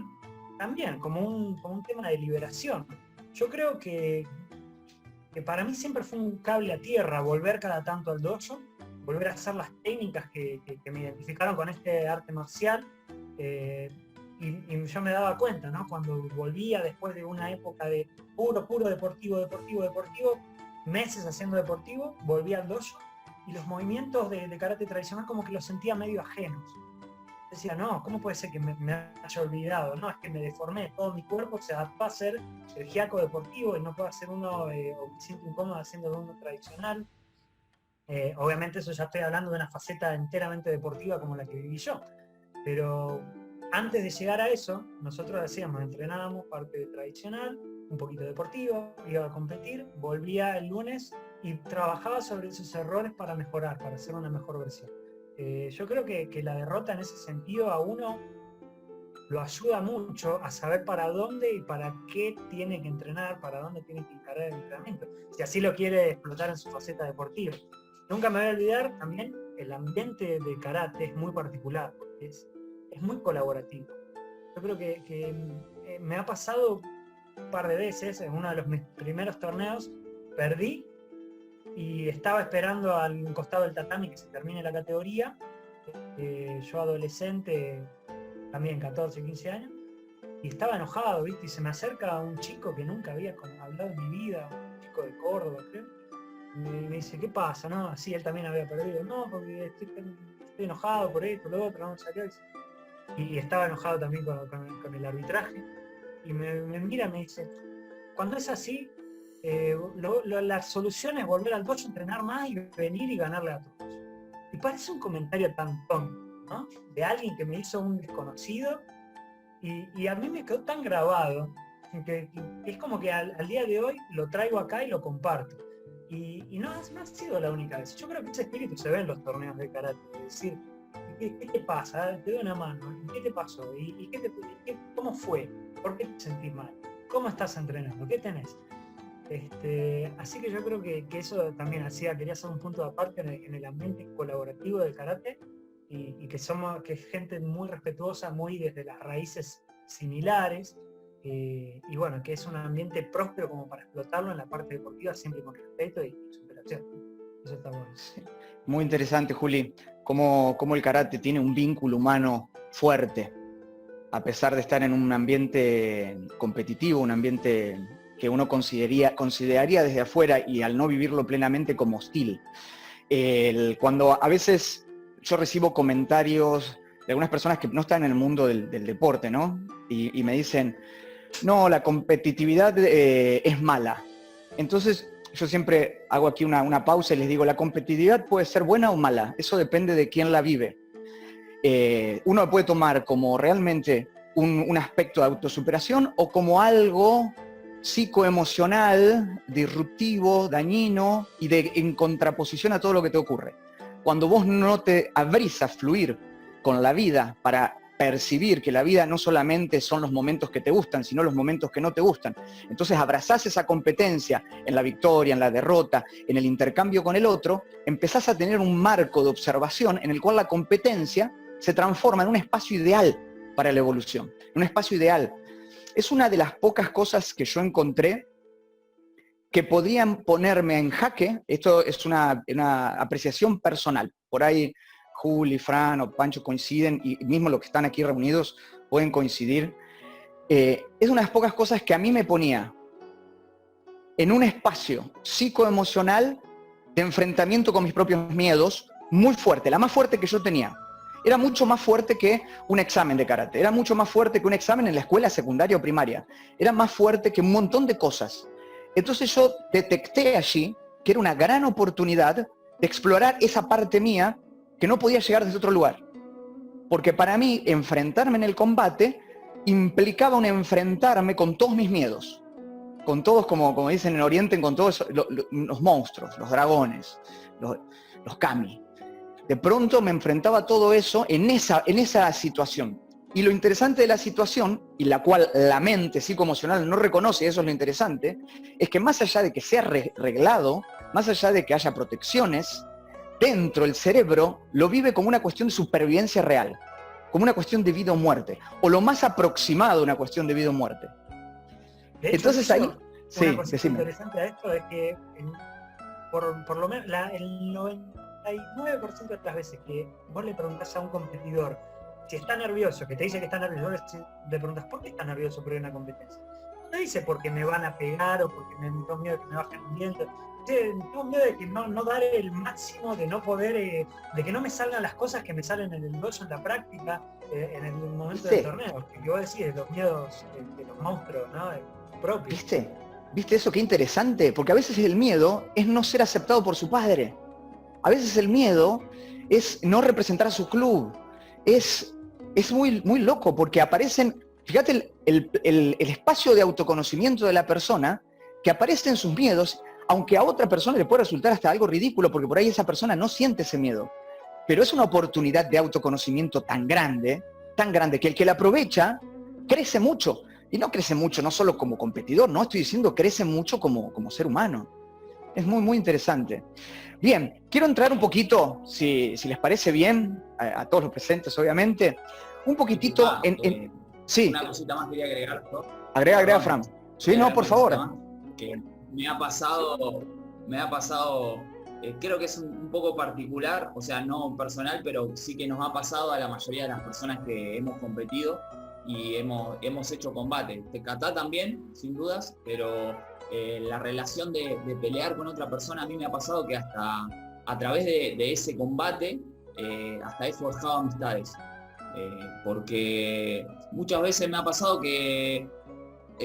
también como un tema de liberación. Yo creo que para mí siempre fue un cable a tierra volver cada tanto al dojo, volver a hacer las técnicas que me identificaron con este arte marcial, y yo me daba cuenta, ¿no? Cuando volvía después de una época de puro deportivo, meses haciendo deportivo, volvía al dojo y los movimientos de karate tradicional como que los sentía medio ajenos. Decía, no, ¿cómo puede ser que me haya olvidado? No, es que me deformé, todo mi cuerpo se adaptó a ser el jiaco deportivo y no puedo hacer uno, o me siento incómodo haciendo uno tradicional. Obviamente eso ya estoy hablando de una faceta enteramente deportiva como la que viví yo, pero antes de llegar a eso, nosotros hacíamos, entrenábamos parte tradicional, un poquito deportivo, iba a competir, volvía el lunes y trabajaba sobre esos errores para mejorar, para hacer una mejor versión. Yo creo que la derrota en ese sentido a uno lo ayuda mucho a saber para dónde y para qué tiene que entrenar, para dónde tiene que encarar el entrenamiento, si así lo quiere explotar en su faceta deportiva. Nunca me voy a olvidar también, el ambiente de karate es muy particular, porque es muy colaborativo. Yo creo que me ha pasado un par de veces, en uno de mis primeros torneos, perdí y estaba esperando al costado del tatami que se termine la categoría, yo adolescente, también 14, 15 años, y estaba enojado, ¿viste? Y se me acerca un chico que nunca había hablado en mi vida, un chico de Córdoba, creo. Me dice, ¿qué pasa? No, así él también había perdido. No, porque estoy enojado por esto, lo otro, no sé qué. Y estaba enojado también con el arbitraje. Y me mira y me dice, cuando es así, la solución es volver al dojo, entrenar más y venir y ganarle a todos. Y parece un comentario tan tonto, ¿no? De alguien que me hizo un desconocido. Y a mí me quedó tan grabado que es como que al día de hoy lo traigo acá y lo comparto. Y no ha sido la única vez. Yo creo que ese espíritu se ve en los torneos de karate. Es decir, ¿qué te pasa? Te doy una mano. ¿Qué te pasó? ¿Y cómo fue? ¿Por qué te sentís mal? ¿Cómo estás entrenando? ¿Qué tenés? Así que yo creo que eso también quería hacer un punto de aparte en el ambiente colaborativo del karate y que es gente muy respetuosa, muy desde las raíces similares. Y bueno, que es un ambiente próspero como para explotarlo en la parte deportiva, siempre con respeto y superación. Eso está bueno. Sí. Muy interesante, Juli, cómo el karate tiene un vínculo humano fuerte, a pesar de estar en un ambiente competitivo, un ambiente que uno consideraría desde afuera y al no vivirlo plenamente como hostil. Cuando a veces yo recibo comentarios de algunas personas que no están en el mundo del deporte, ¿no? Y me dicen, no, la competitividad es mala. Entonces yo siempre hago aquí una pausa y les digo, la competitividad puede ser buena o mala, eso depende de quién la vive. Uno lo puede tomar como realmente un aspecto de autosuperación o como algo psicoemocional, disruptivo, dañino y en contraposición a todo lo que te ocurre. Cuando vos no te abrís a fluir con la vida para percibir que la vida no solamente son los momentos que te gustan, sino los momentos que no te gustan. Entonces abrazás esa competencia en la victoria, en la derrota, en el intercambio con el otro, empezás a tener un marco de observación en el cual la competencia se transforma en un espacio ideal para la evolución, un espacio ideal. Es una de las pocas cosas que yo encontré que podían ponerme en jaque. Esto es una apreciación personal. Por ahí Juli, Fran o Pancho coinciden, y mismo los que están aquí reunidos pueden coincidir. Es una de las pocas cosas que a mí me ponía en un espacio psicoemocional de enfrentamiento con mis propios miedos muy fuerte, la más fuerte que yo tenía. Era mucho más fuerte que un examen de karate, era mucho más fuerte que un examen en la escuela secundaria o primaria, era más fuerte que un montón de cosas. Entonces yo detecté allí que era una gran oportunidad de explorar esa parte mía que no podía llegar desde otro lugar. Porque para mí, enfrentarme en el combate implicaba un enfrentarme con todos mis miedos. Con todos, como dicen en Oriente, con todos los monstruos, los dragones, los kami. De pronto me enfrentaba a todo eso en esa situación. Y lo interesante de la situación, y la cual la mente psicoemocional no reconoce, eso es lo interesante, es que más allá de que sea reglado, más allá de que haya protecciones, dentro el cerebro lo vive como una cuestión de supervivencia real, como una cuestión de vida o muerte, o lo más aproximado a una cuestión de vida o muerte. De hecho, Entonces ahí, sí, una cosa decime. interesante a esto es que por lo menos el 99% de las veces que vos le preguntás a un competidor si está nervioso, que te dice que está nervioso, le preguntas ¿por qué está nervioso por una competencia? No te dice porque me van a pegar o porque tengo miedo de que me bajen un diente. Tengo miedo de que no dar el máximo, de no poder, de que no me salgan las cosas que me salen en el dojo, en la práctica, en el momento del torneo. Que vos decís, los miedos de los monstruos, ¿no? Propios. ¿Viste eso? Qué interesante, porque a veces el miedo es no ser aceptado por su padre. A veces el miedo es no representar a su club. Es muy, muy loco, porque aparecen, fíjate el espacio de autoconocimiento de la persona, que aparece en sus miedos, aunque a otra persona le puede resultar hasta algo ridículo, porque por ahí esa persona no siente ese miedo. Pero es una oportunidad de autoconocimiento tan grande, que el que la aprovecha crece mucho. Y no crece mucho, no solo como competidor, no estoy diciendo crece mucho como ser humano. Es muy, muy interesante. Bien, quiero entrar un poquito, si les parece bien, a todos los presentes, obviamente, un poquitito sí. Una cosita más quería agregar, ¿no? Agrega, Fran. Sí, no, por favor. Que me ha pasado, creo que es un poco particular, o sea, no personal, pero sí que nos ha pasado a la mayoría de las personas que hemos competido, y hemos hecho combate. De kata también, sin dudas, pero la relación de pelear con otra persona, a mí me ha pasado que hasta a través de ese combate, hasta he forjado amistades. Porque muchas veces me ha pasado que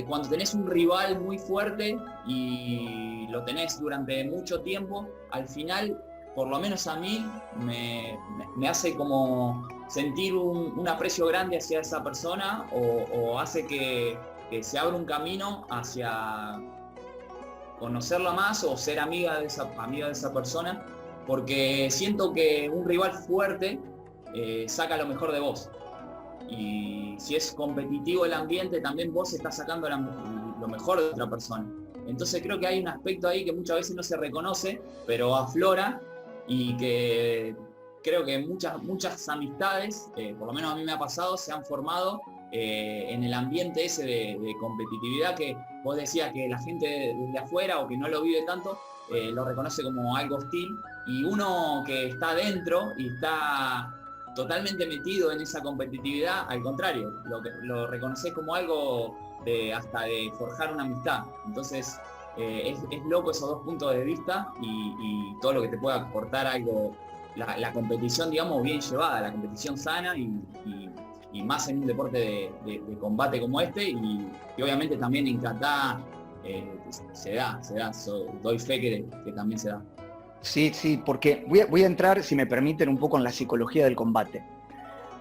cuando tenés un rival muy fuerte y lo tenés durante mucho tiempo, al final, por lo menos a mí, me hace como sentir un aprecio grande hacia esa persona o hace que se abra un camino hacia conocerla más o ser amiga de esa persona, porque siento que un rival fuerte saca lo mejor de vos. Y si es competitivo el ambiente, también vos estás sacando lo mejor de otra persona. Entonces creo que hay un aspecto ahí que muchas veces no se reconoce, pero aflora, y que creo que muchas amistades, por lo menos a mí me ha pasado, se han formado en el ambiente ese de competitividad, que vos decías que la gente desde afuera o que no lo vive tanto, lo reconoce como algo hostil, y uno que está dentro y está totalmente metido en esa competitividad, al contrario, lo reconoces como algo hasta de forjar una amistad. Entonces es loco esos dos puntos de vista y todo lo que te pueda aportar algo, la competición, digamos, bien llevada, la competición sana y más en un deporte de combate como este, y obviamente también en kata se da, doy fe que también se da. Sí, porque voy a entrar, si me permiten, un poco en la psicología del combate,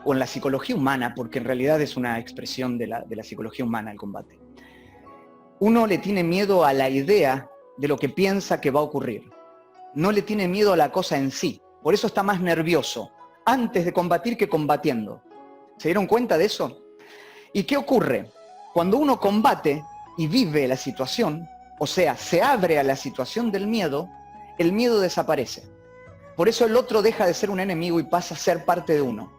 o en la psicología humana, porque en realidad es una expresión de la psicología humana el combate. Uno le tiene miedo a la idea de lo que piensa que va a ocurrir. No le tiene miedo a la cosa en sí. Por eso está más nervioso antes de combatir que combatiendo. ¿Se dieron cuenta de eso? ¿Y qué ocurre? Cuando uno combate y vive la situación, o sea, se abre a la situación del miedo, el miedo desaparece. Por eso el otro deja de ser un enemigo y pasa a ser parte de uno.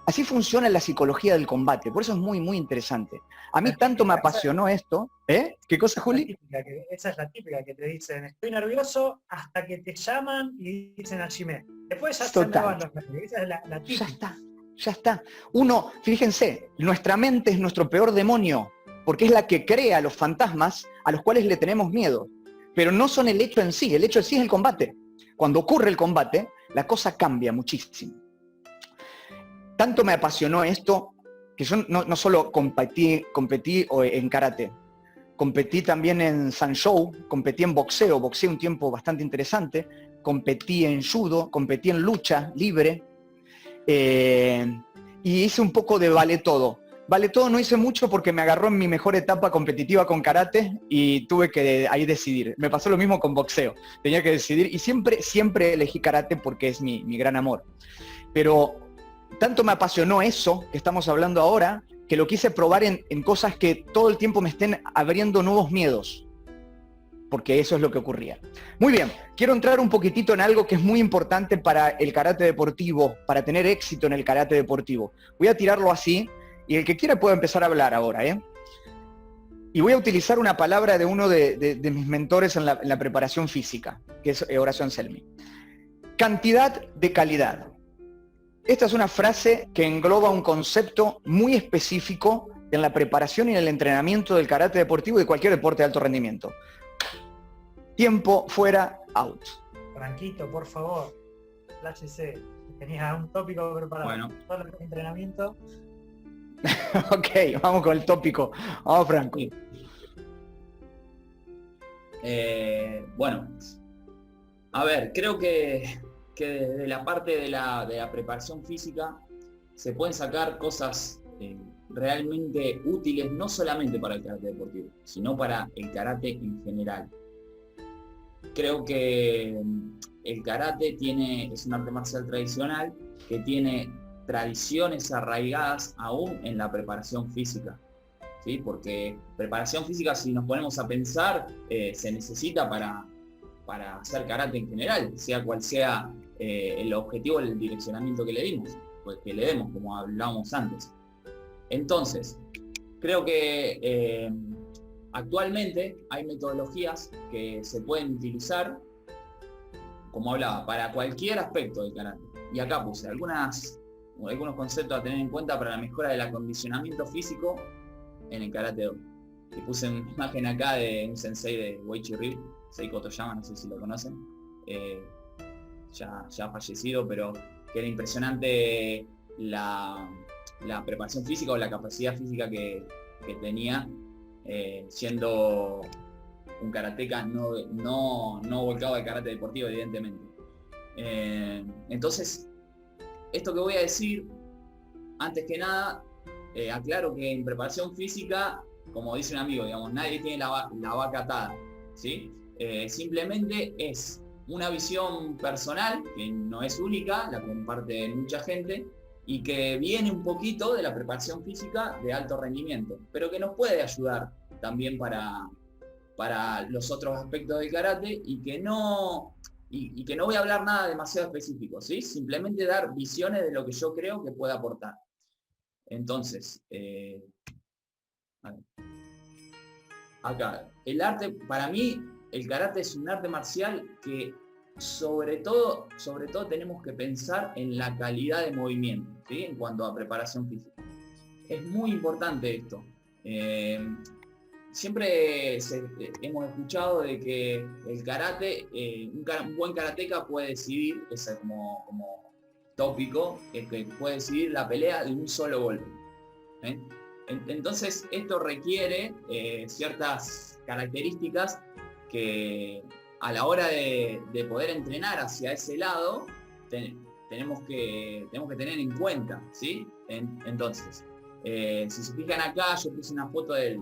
Así funciona la psicología del combate, por eso es muy, muy interesante. A mí tanto me apasionó esto. ¿Qué cosa, Juli? Esa es la típica que te dicen, estoy nervioso hasta que te llaman y dicen Hajime. Después ya se me van los nervios. Esa es la típica. Ya está. Uno, fíjense, nuestra mente es nuestro peor demonio, porque es la que crea los fantasmas a los cuales le tenemos miedo. Pero no son el hecho en sí es el combate. Cuando ocurre el combate, la cosa cambia muchísimo. Tanto me apasionó esto, que yo no solo competí en karate, competí también en sanshou, competí en boxeo, boxeé un tiempo bastante interesante, competí en judo, competí en lucha libre, y hice un poco de vale todo. Vale todo no hice mucho porque me agarró en mi mejor etapa competitiva con karate y tuve que ahí decidir. Me pasó lo mismo con boxeo. Tenía que decidir y siempre elegí karate porque es mi gran amor. Pero tanto me apasionó eso que estamos hablando ahora, que lo quise probar en cosas que todo el tiempo me estén abriendo nuevos miedos. Porque eso es lo que ocurría. Muy bien, quiero entrar un poquitito en algo que es muy importante para el karate deportivo, para tener éxito en el karate deportivo. Voy a tirarlo así. Y el que quiera puede empezar a hablar ahora, Y voy a utilizar una palabra de uno de mis mentores en la preparación física, que es Horacio Anselmi. Cantidad de calidad. Esta es una frase que engloba un concepto muy específico en la preparación y en el entrenamiento del karate deportivo y de cualquier deporte de alto rendimiento. Tiempo fuera, out. Franquito, por favor, plácese. Tenías un tópico preparado. Bueno. Todo el entrenamiento. Ok, vamos con el tópico. Vamos, Franco. Bueno, a ver, creo que de la parte de la preparación física se pueden sacar cosas realmente útiles, no solamente para el karate deportivo, sino para el karate en general. Creo que el karate es un arte marcial tradicional que tiene tradiciones arraigadas aún en la preparación física, ¿sí? Porque preparación física, si nos ponemos a pensar, se necesita para hacer karate en general, sea cual sea el objetivo, el direccionamiento que le demos, como hablábamos antes. Entonces, creo que actualmente hay metodologías que se pueden utilizar, como hablaba, para cualquier aspecto del karate. Y acá puse algunas algunos conceptos a tener en cuenta para la mejora del acondicionamiento físico en el Karate-Do. Y puse una imagen acá de un sensei de Weichi Ryu, Seiko Toyama, no sé si lo conocen, ya fallecido, pero que era impresionante la preparación física o la capacidad física que tenía, siendo un karateca no volcado al karate deportivo, evidentemente. Entonces, esto que voy a decir, antes que nada, aclaro que en preparación física, como dice un amigo, digamos, nadie tiene la vaca atada, ¿sí? Simplemente es una visión personal, que no es única, la comparte mucha gente, y que viene un poquito de la preparación física de alto rendimiento, pero que nos puede ayudar también para los otros aspectos del karate, y que no voy a hablar nada demasiado específico, ¿sí? Simplemente dar visiones de lo que yo creo que puede aportar. Entonces, acá, el arte, para mí, el karate es un arte marcial que sobre todo tenemos que pensar en la calidad de movimiento, ¿sí? En cuanto a preparación física. Es muy importante esto. Siempre hemos escuchado de que el karate, un buen karateca puede decidir, ese es como tópico, es que puede decidir la pelea de un solo golpe. Entonces esto requiere ciertas características que a la hora de poder entrenar hacia ese lado tenemos que tener en cuenta, ¿sí? Entonces, si se fijan acá, yo puse una foto del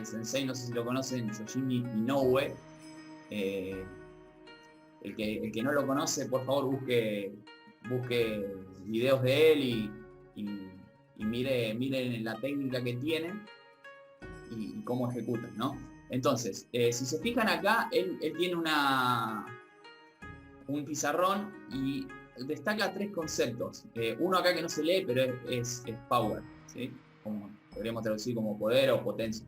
sensei, no sé si lo conocen, Yoshimi Inoue. El que no lo conoce, por favor, busque videos de él y miren la técnica que tiene y cómo ejecuta, ¿no? Entonces, si se fijan acá, él tiene un pizarrón y destaca 3 conceptos. Uno acá que no se lee, pero es power, ¿sí? Como podríamos traducir como poder o potencia.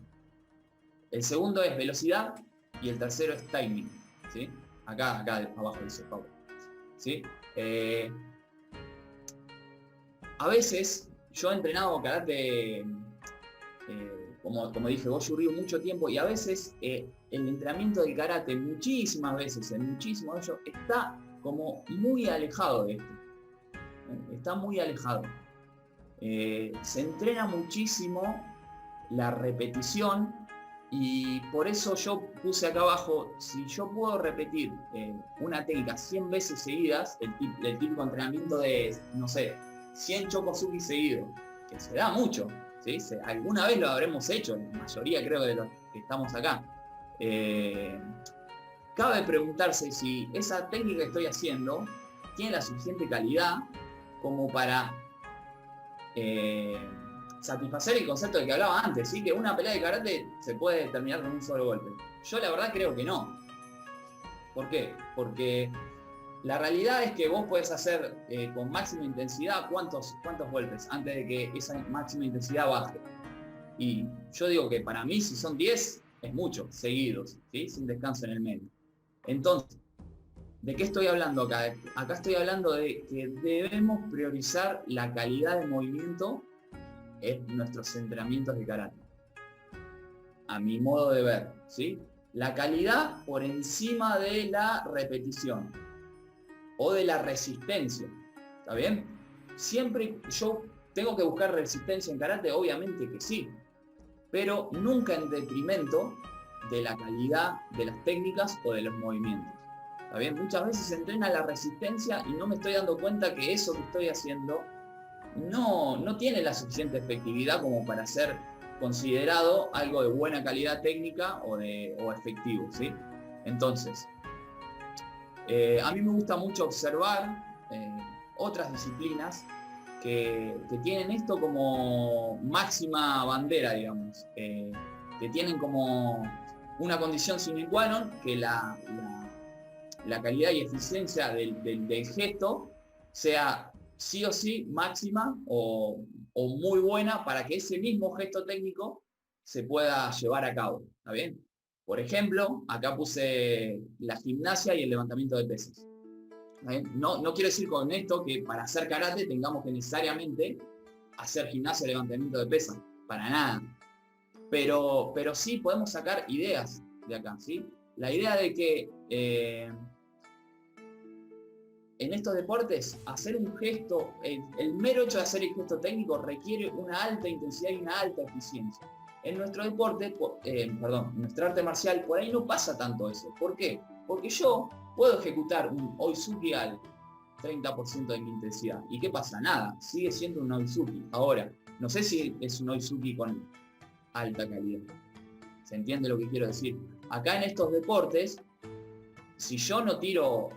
El segundo es velocidad y el tercero es timing, ¿sí? Acá abajo dice power, ¿sí? A veces yo he entrenado karate, como dije, Goju Ryu mucho tiempo, y a veces el entrenamiento del karate muchísimas veces, en muchísimos de ellos, está como muy alejado de esto. Está muy alejado. Se entrena muchísimo la repetición, y por eso yo puse acá abajo, si yo puedo repetir una técnica 100 veces seguidas, el típico entrenamiento de, no sé, 100 Chokosugi seguidos, que se da mucho, ¿sí? Alguna vez lo habremos hecho, la mayoría creo de los que estamos acá. Cabe preguntarse si esa técnica que estoy haciendo tiene la suficiente calidad como para satisfacer el concepto del que hablaba antes, ¿sí? Que una pelea de karate se puede terminar con un solo golpe. Yo la verdad creo que no. ¿Por qué? Porque la realidad es que vos podés hacer con máxima intensidad cuántos golpes antes de que esa máxima intensidad baje. Y yo digo que para mí, si son 10, es mucho, seguidos, ¿sí? Sin descanso en el medio. Entonces, ¿de qué estoy hablando acá? Acá estoy hablando de que debemos priorizar la calidad de movimiento en nuestros entrenamientos de karate. A mi modo de ver, ¿sí? La calidad por encima de la repetición o de la resistencia, ¿está bien? Siempre yo tengo que buscar resistencia en karate, obviamente que sí, pero nunca en detrimento de la calidad de las técnicas o de los movimientos, ¿está bien? Muchas veces se entrena la resistencia y no me estoy dando cuenta que eso que estoy haciendo no tiene la suficiente efectividad como para ser considerado algo de buena calidad técnica o efectivo, ¿sí? Entonces, a mí me gusta mucho observar otras disciplinas que tienen esto como máxima bandera, digamos, que tienen como una condición sine qua non, que la calidad y eficiencia del gesto sea sí o sí máxima o muy buena para que ese mismo gesto técnico se pueda llevar a cabo, ¿está bien? Por ejemplo, acá puse la gimnasia y el levantamiento de pesas. No quiero decir con esto que para hacer karate tengamos que necesariamente hacer gimnasia o levantamiento de pesas, para nada. Pero sí podemos sacar ideas de acá, ¿sí? La idea de que en estos deportes, hacer un gesto, el mero hecho de hacer el gesto técnico requiere una alta intensidad y una alta eficiencia. En nuestro deporte, en nuestra arte marcial, por ahí no pasa tanto eso. ¿Por qué? Porque yo puedo ejecutar un Oizuki al 30% de mi intensidad. ¿Y qué pasa? Nada, sigue siendo un Oizuki. Ahora, no sé si es un Oizuki con alta calidad. ¿Se entiende lo que quiero decir? Acá en estos deportes, si yo no tiro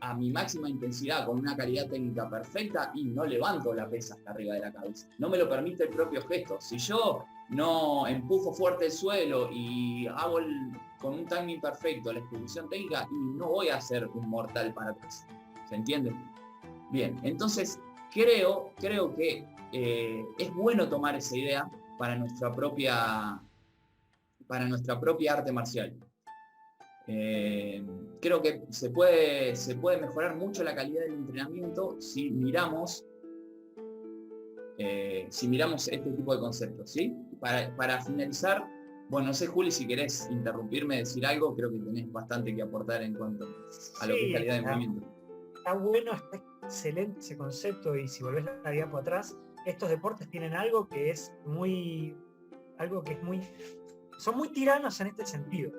a mi máxima intensidad con una calidad técnica perfecta y no levanto la pesa hasta arriba de la cabeza. No me lo permite el propio gesto. Si yo no empujo fuerte el suelo y hago con un timing perfecto la ejecución técnica, y no voy a hacer un mortal para atrás. ¿Se entiende? Bien, entonces creo que es bueno tomar esa idea para nuestra propia arte marcial. Creo que se puede mejorar mucho la calidad del entrenamiento si miramos este tipo de conceptos, ¿sí? Para finalizar, bueno, no sé, Juli, si querés interrumpirme, decir algo, creo que tenés bastante que aportar en cuanto a lo que es calidad de movimiento. Está bueno, está excelente ese concepto, y si volvés la diapo atrás, estos deportes tienen algo que es muy, son muy tiranos en este sentido.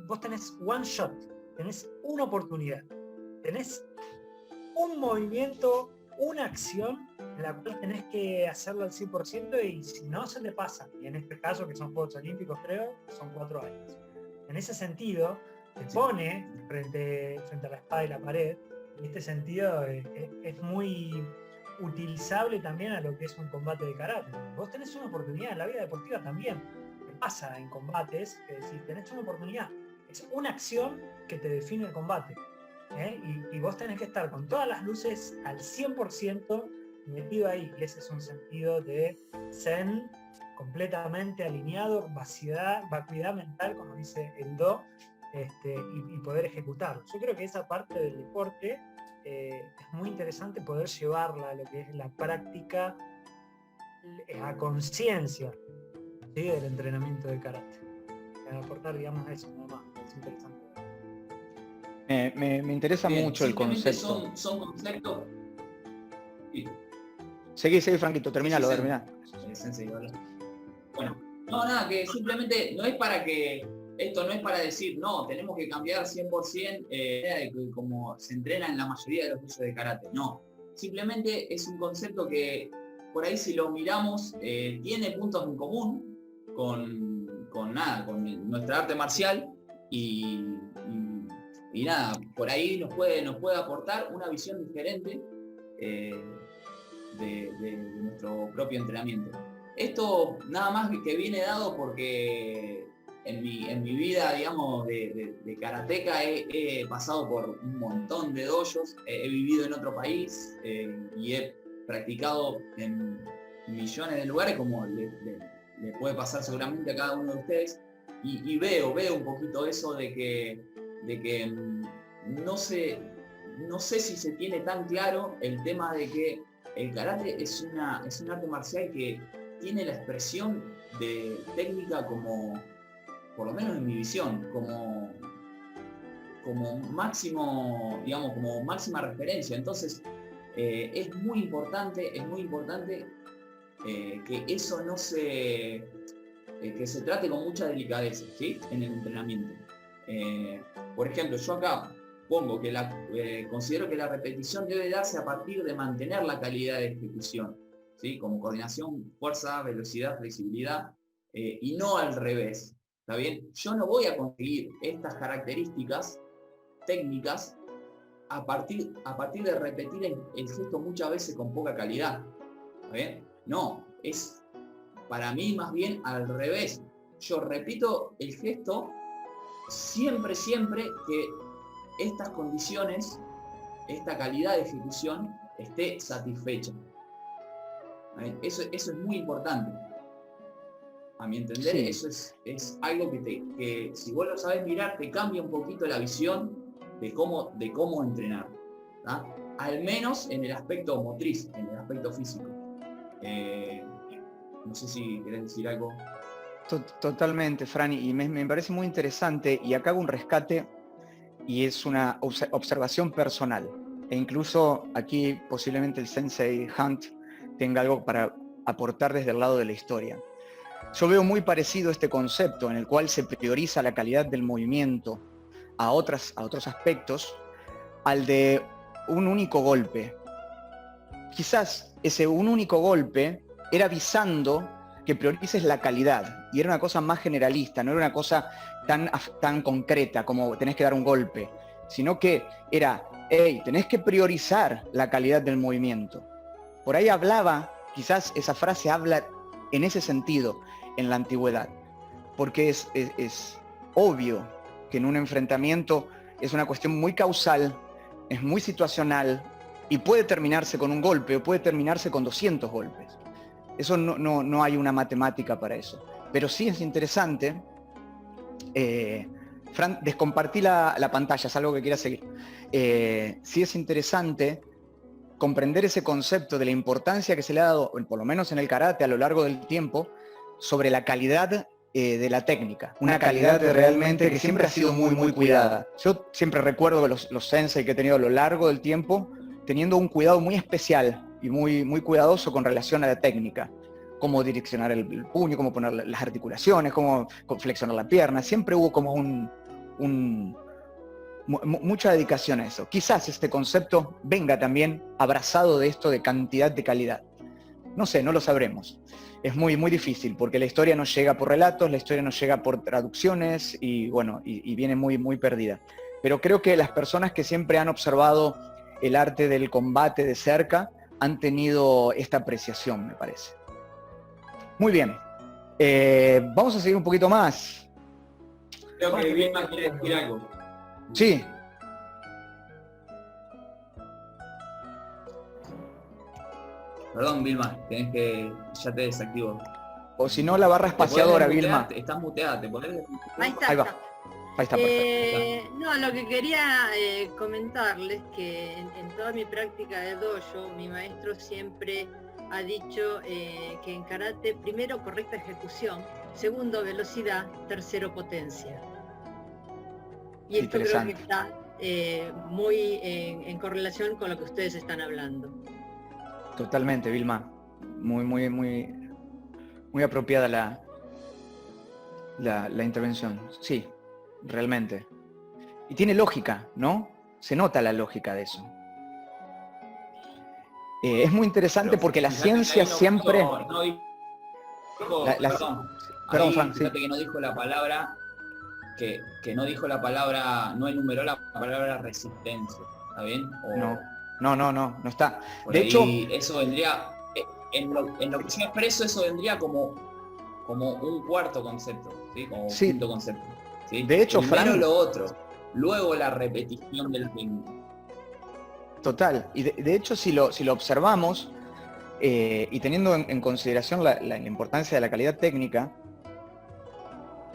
Vos tenés one shot, tenés una oportunidad, tenés un movimiento, una acción en la cual tenés que hacerlo al 100%, y si no se te pasa, y en este caso que son Juegos Olímpicos, creo, son 4 años. En ese sentido, te pone frente a la espada y la pared. En este sentido es muy utilizable también a lo que es un combate de karate. Vos tenés una oportunidad en la vida deportiva también. ¿Qué pasa en combates? Que decís, tenés una oportunidad. Es una acción que te define el combate. Y vos tenés que estar con todas las luces al 100% metido ahí. Y ese es un sentido de zen completamente alineado, vacuidad mental, como dice el Do, y poder ejecutarlo. Yo creo que esa parte del deporte es muy interesante poder llevarla a lo que es la práctica, a conciencia, ¿sí?, del entrenamiento de karate. Para aportar, digamos, a eso, nada más. Es interesante. Me interesa mucho el concepto. Son conceptos. Sí. Seguí, Franquito, terminalo. Bueno, nada, que simplemente no es para que esto no es para decir, no, tenemos que cambiar 100% como se entrena en la mayoría de los cursos de karate. No, simplemente es un concepto que por ahí, si lo miramos, tiene puntos en común con nuestra arte marcial, y nada, por ahí nos puede aportar una visión diferente de nuestro propio entrenamiento. Esto nada más que viene dado porque en mi vida, digamos, de karateca he pasado por un montón de dojos, he vivido en otro país y he practicado en millones de lugares, como le puede pasar seguramente a cada uno de ustedes, y veo un poquito eso de que no sé si se tiene tan claro el tema de que el karate es un arte marcial que tiene la expresión de técnica como, por lo menos en mi visión, como máximo, digamos, como máxima referencia. Entonces, es muy importante que eso no que se trate con mucha delicadeza, ¿sí?, en el entrenamiento. Por ejemplo, yo acá pongo que considero que la repetición debe darse a partir de mantener la calidad de ejecución, ¿sí?, como coordinación, fuerza, velocidad, flexibilidad, y no al revés. ¿Está bien? Yo no voy a conseguir estas características técnicas a partir de repetir el gesto muchas veces con poca calidad. ¿Está bien? No, es para mí más bien al revés. Yo repito el gesto siempre que estas condiciones, esta calidad de ejecución esté satisfecha. Eso es muy importante. A mi entender, sí. Eso es algo que si vos lo sabés mirar, te cambia un poquito la visión de cómo entrenar. ¿tá? Al menos en el aspecto motriz, en el aspecto físico. No sé si querés decir algo. Totalmente, Fran, y me parece muy interesante, y acá hago un rescate, y es una observación personal. E incluso aquí posiblemente el Sensei Hunt tenga algo para aportar desde el lado de la historia. Yo veo muy parecido este concepto en el cual se prioriza la calidad del movimiento a otros aspectos, al de un único golpe. Quizás un único golpe era avisando que priorices la calidad, y era una cosa más generalista, no era una cosa tan concreta como tenés que dar un golpe, sino que era, hey, tenés que priorizar la calidad del movimiento. Por ahí hablaba, quizás esa frase habla en ese sentido en la antigüedad, porque es obvio que en un enfrentamiento es una cuestión muy causal, es muy situacional, y puede terminarse con un golpe o puede terminarse con 200 golpes. Eso no hay una matemática para eso. Pero sí es interesante, Fran, descompartí la pantalla, es algo que quiera seguir. Sí es interesante comprender ese concepto de la importancia que se le ha dado, por lo menos en el karate a lo largo del tiempo, sobre la calidad de la técnica. Una calidad realmente que siempre ha sido muy cuidada. Yo siempre recuerdo que los sensei que he tenido a lo largo del tiempo, teniendo un cuidado muy especial y muy cuidadoso con relación a la técnica. Cómo direccionar el puño, cómo poner las articulaciones, cómo flexionar la pierna. Siempre hubo como mucha dedicación a eso. Quizás este concepto venga también abrazado de esto de cantidad de calidad. No sé, no lo sabremos. Es muy difícil, porque la historia nos llega por relatos, la historia nos llega por traducciones, y bueno, y viene muy perdida. Pero creo que las personas que siempre han observado el arte del combate de cerca han tenido esta apreciación, me parece. Muy bien. Vamos a seguir un poquito más. Creo que Vilma quiere decir algo. Sí. Perdón, Vilma, ya te desactivo. O si no, la barra espaciadora, Vilma. Estás muteada, ¿te podés? Ahí está. Ahí va. Ahí está, perfecto. No, lo que quería comentarles que en toda mi práctica de dojo, mi maestro siempre ha dicho que en karate, primero, correcta ejecución, segundo, velocidad, tercero, potencia. Y esto creo que está muy en correlación con lo que ustedes están hablando. Totalmente, Vilma. Muy apropiada la intervención. Sí, realmente. Y tiene lógica, ¿no? Se nota la lógica de eso. Es muy interesante porque la ciencia siempre... Perdón, Frank, sí. Fíjate que no dijo la palabra, que no dijo la palabra, no enumeró la palabra resistencia, ¿está bien? No está. De hecho, eso vendría, en lo que yo expreso, eso vendría como un cuarto concepto, ¿sí? Como un quinto concepto. ¿Sí? De hecho, primero Frank, lo otro, luego la repetición del técnico. Total, y de hecho si lo observamos, y teniendo en consideración la importancia de la calidad técnica,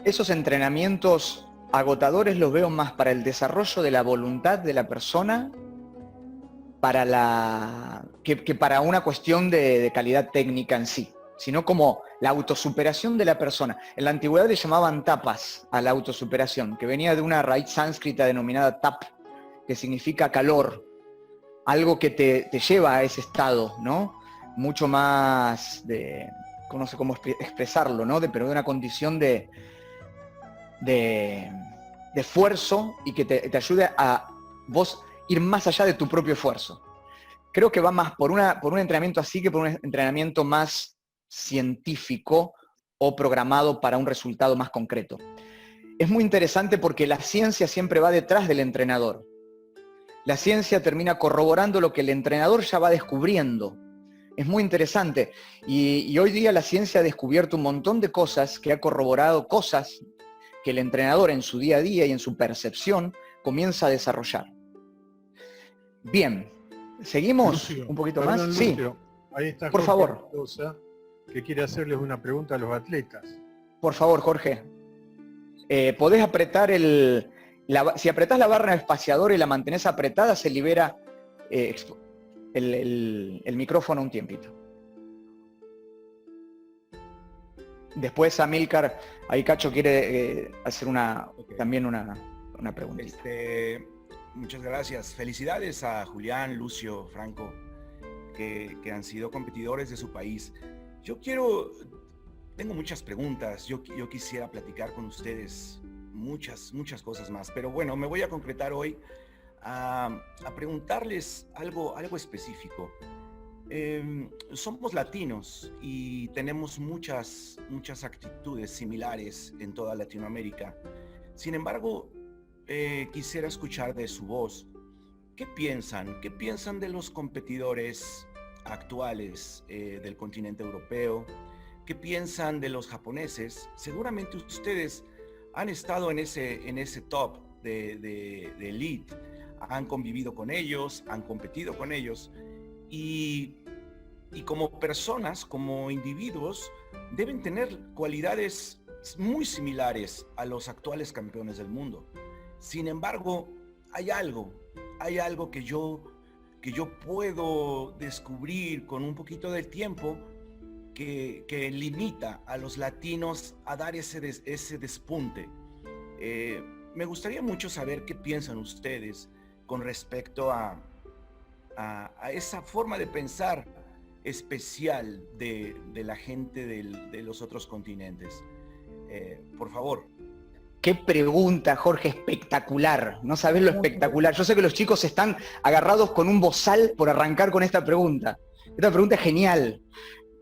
esos entrenamientos agotadores los veo más para el desarrollo de la voluntad de la persona que para una cuestión de calidad técnica en sí, sino como la autosuperación de la persona. En la antigüedad le llamaban tapas a la autosuperación, que venía de una raíz sánscrita denominada tap, que significa calor, algo que te lleva a ese estado, ¿no? Mucho más no sé cómo expresarlo, ¿no? Pero de una condición de esfuerzo, y que te ayude a vos ir más allá de tu propio esfuerzo. Creo que va más por un entrenamiento así que por un entrenamiento más científico o programado para un resultado más concreto. Es muy interesante porque la ciencia siempre va detrás del entrenador. La ciencia termina corroborando lo que el entrenador ya va descubriendo. Es muy interesante. Y hoy día la ciencia ha descubierto un montón de cosas, que ha corroborado cosas que el entrenador en su día a día y en su percepción comienza a desarrollar. Bien, ¿seguimos Lucio, un poquito perdón, más? Lucio, Sí, ahí está por Jorge favor. Mendoza, que quiere hacerles una pregunta a los atletas. Por favor, Jorge. Podés apretar si apretás la barra espaciadora y la mantenés apretada, se libera el micrófono un tiempito. Después Amílcar, ahí Cacho quiere hacer también una preguntita. Muchas gracias. Felicidades a Julián, Lucio, Franco, que han sido competidores de su país. Tengo muchas preguntas. Yo quisiera platicar con ustedes muchas cosas más, pero bueno, me voy a concretar hoy a preguntarles algo específico. Somos latinos y tenemos muchas actitudes similares en toda Latinoamérica. Sin embargo, quisiera escuchar de su voz. ¿Qué piensan? ¿Qué piensan de los competidores actuales del continente europeo? ¿Qué piensan de los japoneses? Seguramente ustedes han estado en ese top de elite, han convivido con ellos, han competido con ellos. Y como personas, como individuos, deben tener cualidades muy similares a los actuales campeones del mundo. Sin embargo, hay algo que yo puedo descubrir con un poquito de tiempo que limita a los latinos a dar ese despunte. Me gustaría mucho saber qué piensan ustedes con respecto a esa forma de pensar especial de la gente de los otros continentes. Por favor. Qué pregunta, Jorge, espectacular. No sabés lo espectacular. Yo sé que los chicos están agarrados con un bozal por arrancar con esta pregunta. Esta pregunta es genial.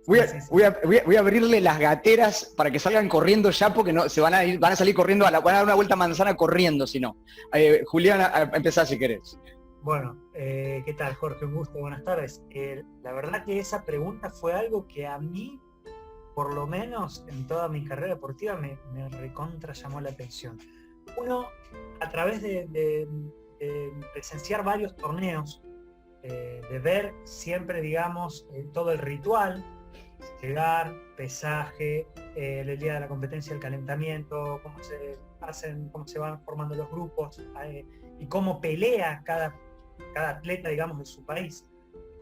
Voy a abrirle las gateras para que salgan corriendo ya, porque no, van a salir corriendo, van a dar una vuelta a manzana corriendo, si no. Julián, empezá si querés. Bueno, ¿qué tal, Jorge? Un gusto, buenas tardes. La verdad que esa pregunta fue algo que a mí, por lo menos en toda mi carrera deportiva, me recontra llamó la atención. Uno, a través de presenciar varios torneos, de ver siempre, digamos, todo el ritual, llegar, pesaje, el día de la competencia, el calentamiento, cómo se van formando los grupos, y cómo pelea cada atleta, digamos, de su país.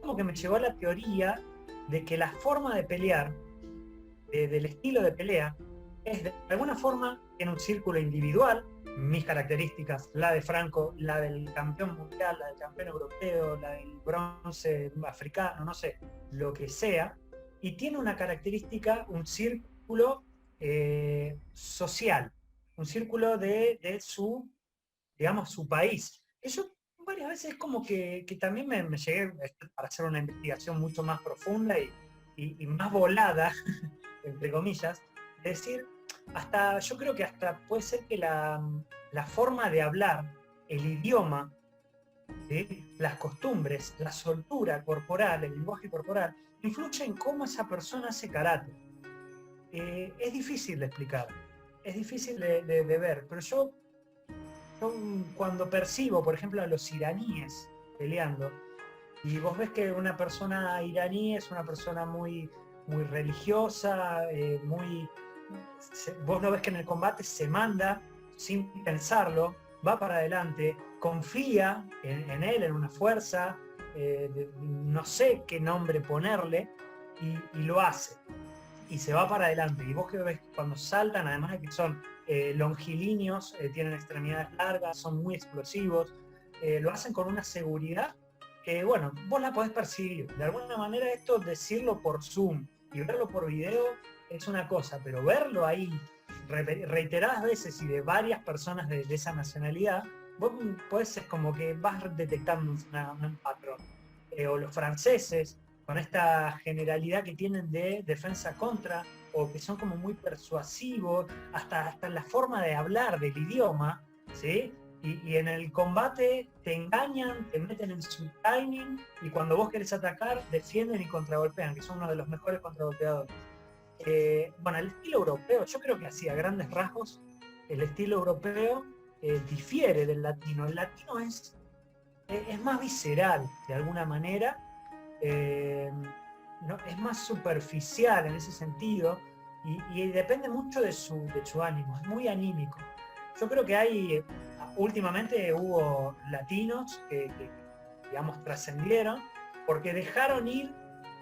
Como que me llevó a la teoría de que la forma de pelear, del estilo de pelea, es de alguna forma en un círculo individual, mis características, la de Franco, la del campeón mundial, la del campeón europeo, la del bronce africano, no sé, lo que sea, y tiene una característica, un círculo social, un círculo de su, digamos, su país. Eso varias veces como que también me llegué para hacer una investigación mucho más profunda y más volada, entre comillas, es decir, yo creo que hasta puede ser que la forma de hablar, el idioma, ¿sí?, las costumbres, la soltura corporal, el lenguaje corporal, influye en cómo esa persona hace karate. Es difícil de explicar, es difícil de ver, pero yo cuando percibo, por ejemplo, a los iraníes peleando, y vos ves que una persona iraní es una persona muy religiosa, vos lo ves que en el combate se manda sin pensarlo, va para adelante, confía en él, en una fuerza, no sé qué nombre ponerle, y lo hace, y se va para adelante. Y vos que ves cuando saltan, además de que son longilíneos, tienen extremidades largas, son muy explosivos, lo hacen con una seguridad que, bueno, vos la podés percibir. De alguna manera esto, decirlo por Zoom y verlo por video es una cosa, pero verlo ahí reiteradas veces y de varias personas de esa nacionalidad, vos podés, es como que vas detectando un patrón. O los franceses, con esta generalidad que tienen de defensa contra, o que son como muy persuasivos, hasta en la forma de hablar del idioma, ¿sí? Y en el combate te engañan, te meten en su timing, y cuando vos querés atacar, defienden y contragolpean, que son uno de los mejores contragolpeadores. Bueno, el estilo europeo, yo creo que así, a grandes rasgos, el estilo europeo difiere del latino. El latino es más visceral, de alguna manera, no, es más superficial en ese sentido, y depende mucho de su ánimo, es muy anímico. Yo creo que últimamente hubo latinos que digamos, trascendieron porque dejaron ir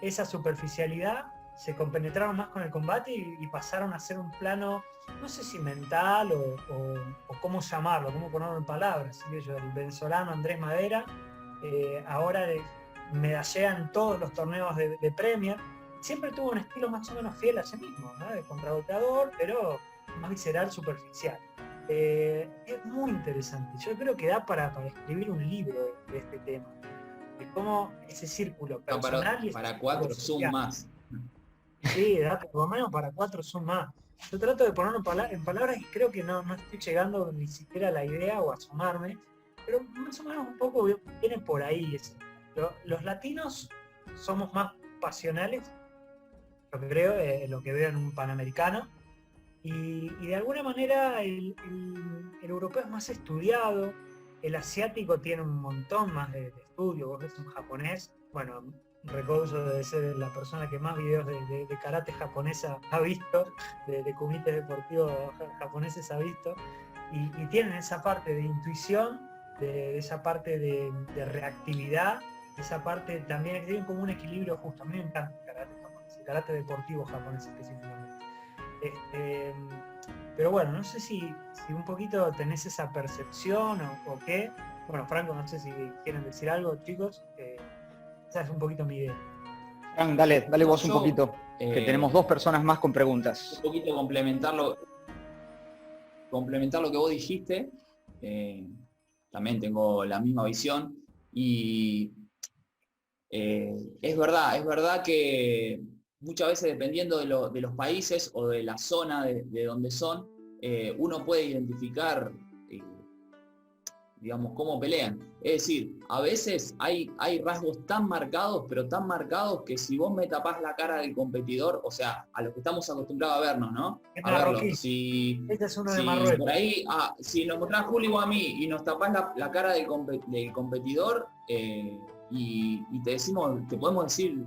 esa superficialidad, se compenetraron más con el combate y pasaron a ser un plano, no sé si mental o cómo llamarlo, cómo ponerlo en palabras. ¿Sí? El venezolano Andrés Madera ahora medallea en todos los torneos de Premier. Siempre tuvo un estilo más o menos fiel a sí mismo, ¿no? De contragolpeador, pero más visceral, superficial. Es muy interesante. Yo creo que da para escribir un libro de este tema. De cómo ese círculo personal para 4 Zoom más. Sí, da por lo menos para 4 Zoom más. Yo trato de ponerlo en palabras y creo que no estoy llegando ni siquiera a la idea o a sumarme, pero más o menos un poco viene por ahí. Los latinos somos más pasionales, lo que creo, lo que veo en un panamericano, y de alguna manera el europeo es más estudiado, el asiático tiene un montón más de estudio. Vos ves un japonés, bueno, Recouso debe ser la persona que más videos de karate japonesa ha visto, de comités deportivos japoneses ha visto, y tienen esa parte de intuición, de esa parte de reactividad, esa parte también que tienen como un equilibrio justo. A mí me encanta el karate japonés, el karate deportivo japonés específicamente. Pero bueno, no sé si un poquito tenés esa percepción o qué. Bueno, Franco, no sé si quieren decir algo, chicos. Esa es un poquito mi idea. Fran, dale vos un poquito, que tenemos 2 personas más con preguntas. Un poquito complementar lo que vos dijiste. También tengo la misma visión. Y es verdad que muchas veces, dependiendo de los países o de la zona de donde son, uno puede identificar, digamos, cómo pelean. Es decir, a veces hay rasgos tan marcados, pero tan marcados que si vos me tapás la cara del competidor, o sea, a lo que estamos acostumbrados a vernos, ¿no? A verlo. Si, este es uno de Marruecos. Por ahí, si nos mostrás Juli o a mí y nos tapás la cara del competidor, y te decimos, te podemos decir,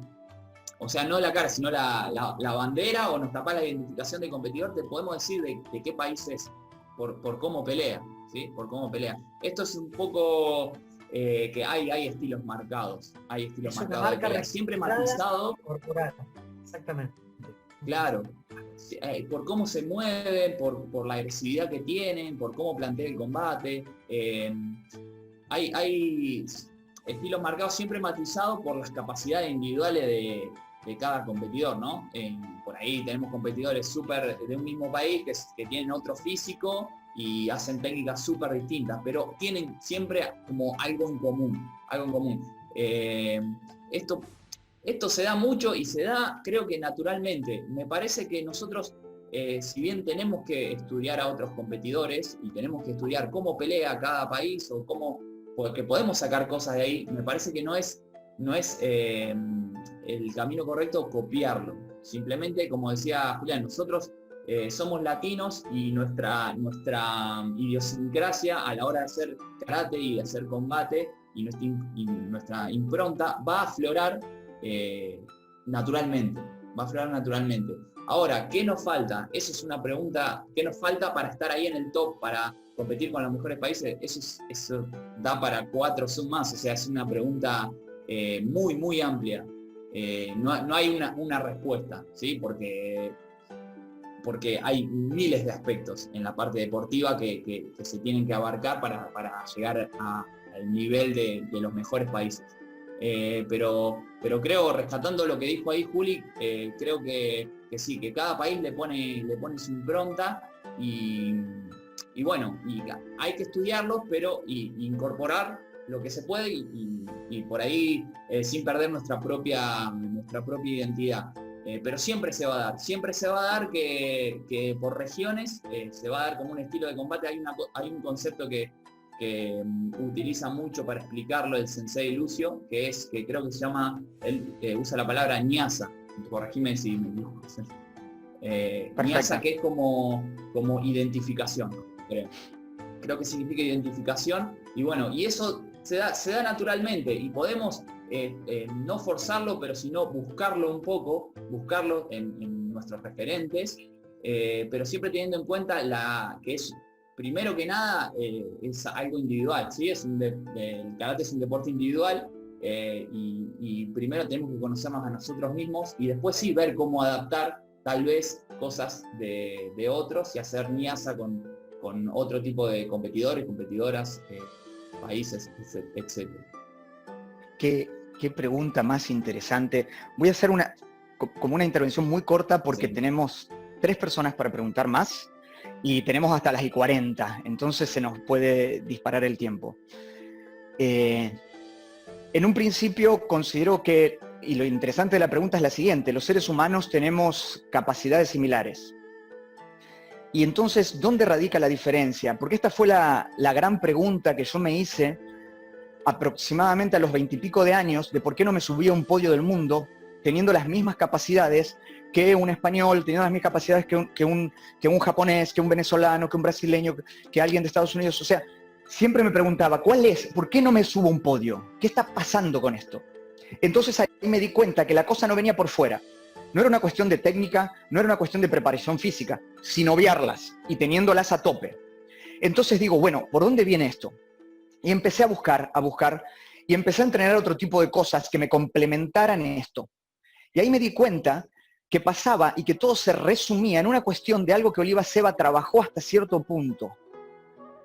o sea, no la cara, sino la bandera, o nos tapás la identificación del competidor, te podemos decir de qué país es, por cómo pelea, ¿sí? Por cómo pelea. Esto es un poco que hay estilos marcados, de pelea, siempre matizado. Corporal. Exactamente. Claro, por cómo se mueven, por la agresividad que tienen, por cómo plantea el combate. Hay estilos marcados siempre matizados por las capacidades individuales de cada competidor, ¿no? Por ahí tenemos competidores súper de un mismo país que tienen otro físico y hacen técnicas súper distintas, pero tienen siempre como algo en común. Esto se da mucho y se da, creo que naturalmente. Me parece que nosotros, si bien tenemos que estudiar a otros competidores y tenemos que estudiar cómo pelea cada país o porque podemos sacar cosas de ahí, me parece que no es el camino correcto copiarlo. Simplemente, como decía Julián, nosotros somos latinos y nuestra idiosincrasia a la hora de hacer karate y de hacer combate y nuestra impronta va a aflorar naturalmente. Ahora, ¿qué nos falta? Eso es una pregunta. ¿Qué nos falta para estar ahí en el top, para competir con los mejores países? Eso da para 4 Zoom más. O sea, es una pregunta muy, muy amplia. No hay una respuesta, ¿sí? Porque hay miles de aspectos en la parte deportiva que se tienen que abarcar para llegar al nivel de los mejores países. Pero creo, rescatando lo que dijo ahí Juli, creo que sí, que cada país le pone su impronta y bueno, y hay que estudiarlos, pero incorporar lo que se puede y por ahí sin perder nuestra propia identidad. Pero siempre se va a dar que por regiones se va a dar como un estilo de combate. Hay un concepto que utiliza mucho para explicarlo el sensei Lucio, que creo que se llama, él usa la palabra ñaza, corregime si me equivoco. Ñaza, que es como identificación, creo que significa identificación, y bueno, y eso se da naturalmente, y podemos no forzarlo, pero sino buscarlo un poco, buscarlo en nuestros referentes, pero siempre teniendo en cuenta que es primero que nada, es algo individual, ¿sí? El karate es un deporte individual, y primero tenemos que conocernos a nosotros mismos y después sí ver cómo adaptar tal vez cosas de otros y hacer niaza con otro tipo de competidores, competidoras, países, etc. Qué pregunta más interesante. Voy a hacer como una intervención muy corta porque Sí. tenemos 3 personas para preguntar más y tenemos hasta las 40, entonces se nos puede disparar el tiempo. En un principio considero que, y lo interesante de la pregunta es la siguiente, los seres humanos tenemos capacidades similares. Y entonces, ¿dónde radica la diferencia? Porque esta fue la gran pregunta que yo me hice aproximadamente a los 20 y pico de años, de por qué no me subí a un podio del mundo teniendo las mismas capacidades que un español, teniendo las mismas capacidades que un japonés, que un venezolano, que un brasileño, que alguien de Estados Unidos. O sea, siempre me preguntaba, ¿por qué no me subo a un podio? ¿Qué está pasando con esto? Entonces ahí me di cuenta que la cosa no venía por fuera. No era una cuestión de técnica, no era una cuestión de preparación física, sino obviarlas y teniéndolas a tope. Entonces digo, bueno, ¿por dónde viene esto? Y empecé a buscar, y empecé a entrenar otro tipo de cosas que me complementaran en esto. Y ahí me di cuenta que pasaba y que todo se resumía en una cuestión de algo que Oliva Seba trabajó hasta cierto punto,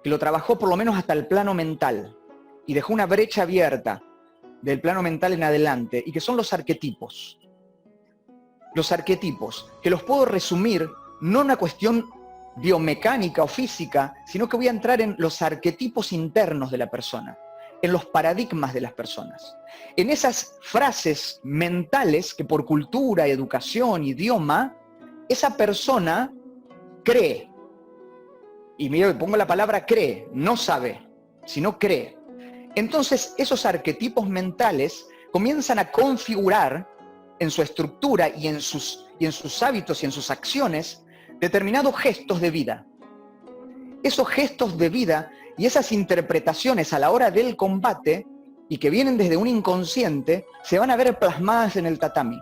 que lo trabajó por lo menos hasta el plano mental, y dejó una brecha abierta del plano mental en adelante, y que son los arquetipos. Los arquetipos, que los puedo resumir no en una cuestión biomecánica o física, sino que voy a entrar en los arquetipos internos de la persona, en los paradigmas de las personas, en esas frases mentales que por cultura, educación, idioma, esa persona cree. Y mira, pongo la palabra cree, no sabe, sino cree. Entonces esos arquetipos mentales comienzan a configurar en su estructura y en sus hábitos y en sus acciones determinados gestos de vida. Esos gestos de vida y esas interpretaciones a la hora del combate, y que vienen desde un inconsciente, se van a ver plasmadas en el tatami.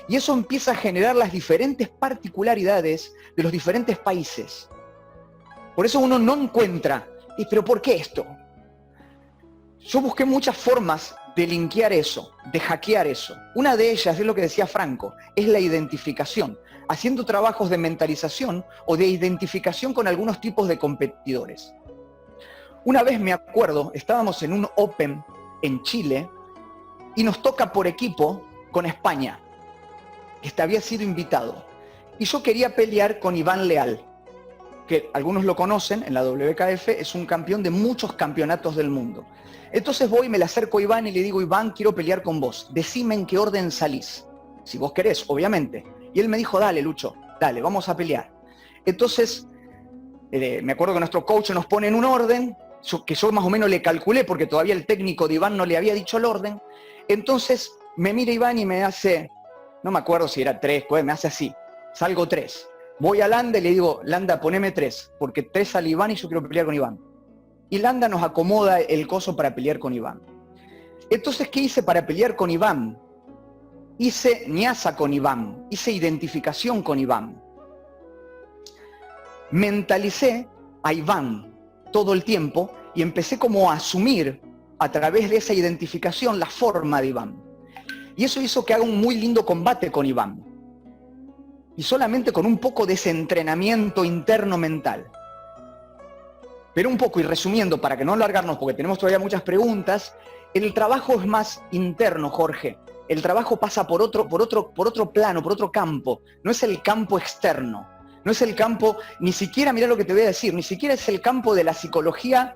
Y eso empieza a generar las diferentes particularidades de los diferentes países. Por eso uno no encuentra, ¿pero por qué esto? Yo busqué muchas formas de linkear eso, de hackear eso. Una de ellas, es lo que decía Franco, es la identificación, haciendo trabajos de mentalización o de identificación con algunos tipos de competidores. Una vez me acuerdo, estábamos en un Open en Chile y nos toca por equipo con España, que había sido invitado. Y yo quería pelear con Iván Leal, que algunos lo conocen, en la WKF, es un campeón de muchos campeonatos del mundo. Entonces voy, me le acerco a Iván y le digo, Iván, quiero pelear con vos, decime en qué orden salís, si vos querés, obviamente. Y él me dijo, dale, Lucho, dale, vamos a pelear. Entonces, me acuerdo que nuestro coach nos pone en un orden, que yo más o menos le calculé, porque todavía el técnico de Iván no le había dicho el orden. Entonces me mira Iván y me hace, no me acuerdo si era 3, me hace así, salgo 3. Voy a Landa y le digo, Landa, poneme 3, porque 3 sale Iván y yo quiero pelear con Iván. Y Landa nos acomoda el coso para pelear con Iván. Entonces, ¿qué hice para pelear con Iván? Hice niaza con Iván, hice identificación con Iván. Mentalicé a Iván todo el tiempo y empecé como a asumir a través de esa identificación la forma de Iván. Y eso hizo que haga un muy lindo combate con Iván. Y solamente con un poco de ese entrenamiento interno mental. Pero un poco, y resumiendo, para que no alargarnos, porque tenemos todavía muchas preguntas, el trabajo es más interno, Jorge. El trabajo pasa por otro plano, por otro campo. No es el campo externo. No es el campo, ni siquiera, mira lo que te voy a decir, ni siquiera es el campo de la psicología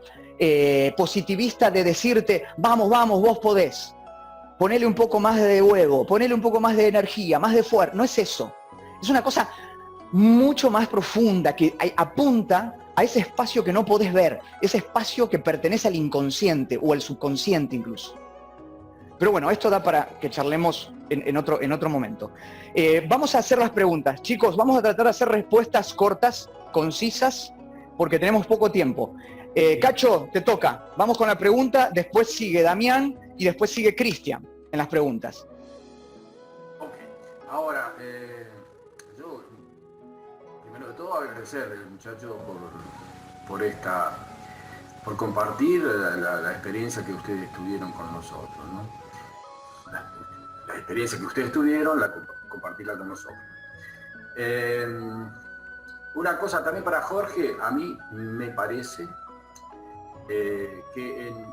positivista de decirte, vamos, vamos, vos podés. Ponele un poco más de huevo, ponele un poco más de energía, más de fuerza. No es eso. Es una cosa mucho más profunda que apunta a ese espacio que no podés ver, ese espacio que pertenece al inconsciente o al subconsciente incluso. Pero bueno, esto da para que charlemos en otro momento. Vamos a hacer las preguntas. Chicos, vamos a tratar de hacer respuestas cortas, concisas, porque tenemos poco tiempo. Cacho, te toca. Vamos con la pregunta, después sigue Damián y después sigue Cristian en las preguntas. Ok, ahora, yo primero de todo agradecer al muchacho por compartir la experiencia que ustedes tuvieron con nosotros, ¿no? La experiencia que ustedes tuvieron, compartirla con nosotros. Una cosa también para Jorge, a mí me parece que en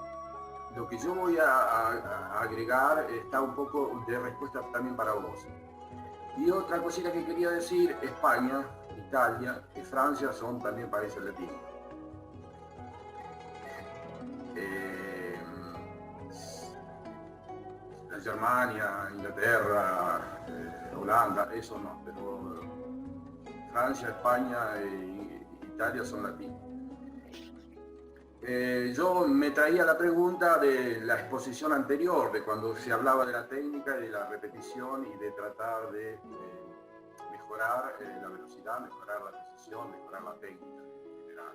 lo que yo voy a agregar está un poco de respuesta también para vos. Y otra cosita que quería decir, España, Italia y Francia son también países latinos. Germania, Inglaterra, Holanda, eso no, pero Francia, España e Italia son latinos. Yo me traía la pregunta de la exposición anterior, de cuando se hablaba de la técnica y de la repetición y de tratar de mejorar la velocidad, mejorar la precisión, mejorar la técnica en general.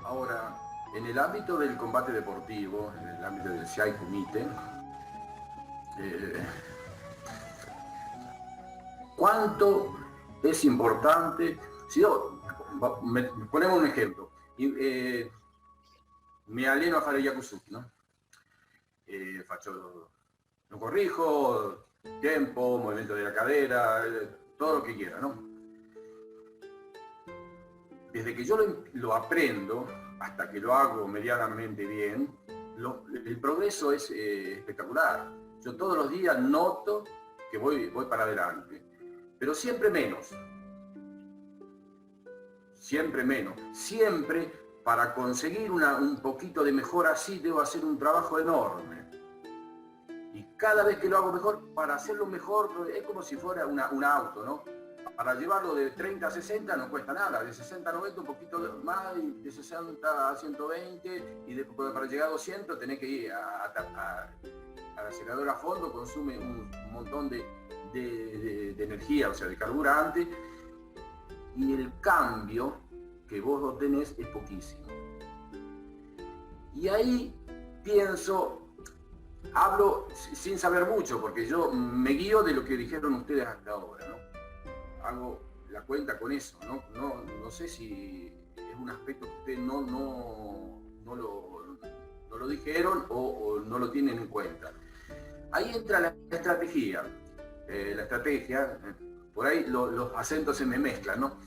Ahora, en el ámbito del combate deportivo, en el ámbito del Siai Kumite, ¿cuánto es importante? Si no, ponemos un ejemplo. Mi alleno a fare Yakusuki, no? Lo corrijo, tiempo, movimiento de la cadera, todo lo que quiera, ¿no? Desde que yo lo aprendo hasta que lo hago medianamente bien, el progreso es espectacular. Yo todos los días noto que voy para adelante, pero siempre menos. Siempre menos. Siempre para conseguir un poquito de mejora así debo hacer un trabajo enorme. Y cada vez que lo hago mejor, para hacerlo mejor, es como si fuera un auto, ¿no? Para llevarlo de 30 a 60 no cuesta nada, de 60 a 90 un poquito más, y de 60 a 120, y después para llegar a 200 tenés que ir a la secadora a fondo, consume un montón de energía, o sea, de carburante, y el cambio que vos obtenés es poquísimo. Y ahí pienso, hablo sin saber mucho, porque yo me guío de lo que dijeron ustedes hasta ahora, ¿no? Hago la cuenta con eso, ¿no? No sé si es un aspecto que ustedes no lo dijeron o no lo tienen en cuenta. Ahí entra la estrategia. Por ahí los acentos se me mezclan, ¿no?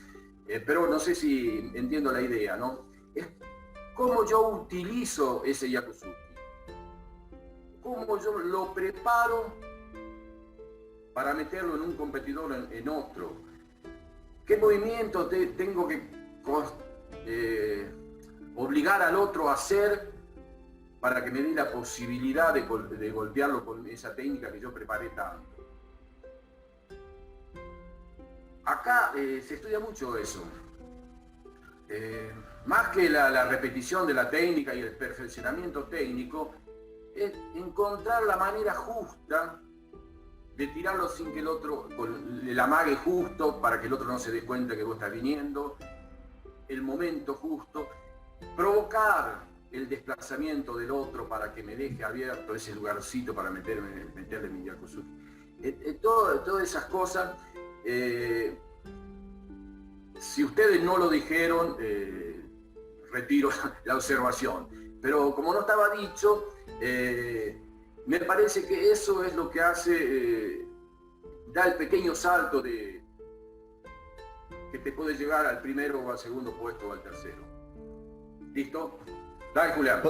Pero no sé si entiendo la idea, ¿no? Es cómo yo utilizo ese Yakusuki. Cómo yo lo preparo para meterlo en un competidor en otro. ¿Qué movimiento tengo que obligar al otro a hacer para que me dé la posibilidad de golpearlo con esa técnica que yo preparé tanto? Acá se estudia mucho eso. Más que la repetición de la técnica y el perfeccionamiento técnico, es encontrar la manera justa de tirarlo sin que el otro, con el amague justo para que el otro no se dé cuenta que vos estás viniendo, el momento justo, provocar el desplazamiento del otro para que me deje abierto ese lugarcito para meterle mi Yakusuki. Todas esas cosas, si ustedes no lo dijeron, retiro la observación. Pero como no estaba dicho, me parece que eso es lo que hace, da el pequeño salto que te puede llegar al primero o al segundo puesto o al tercero. ¿Listo? Dale, Julián.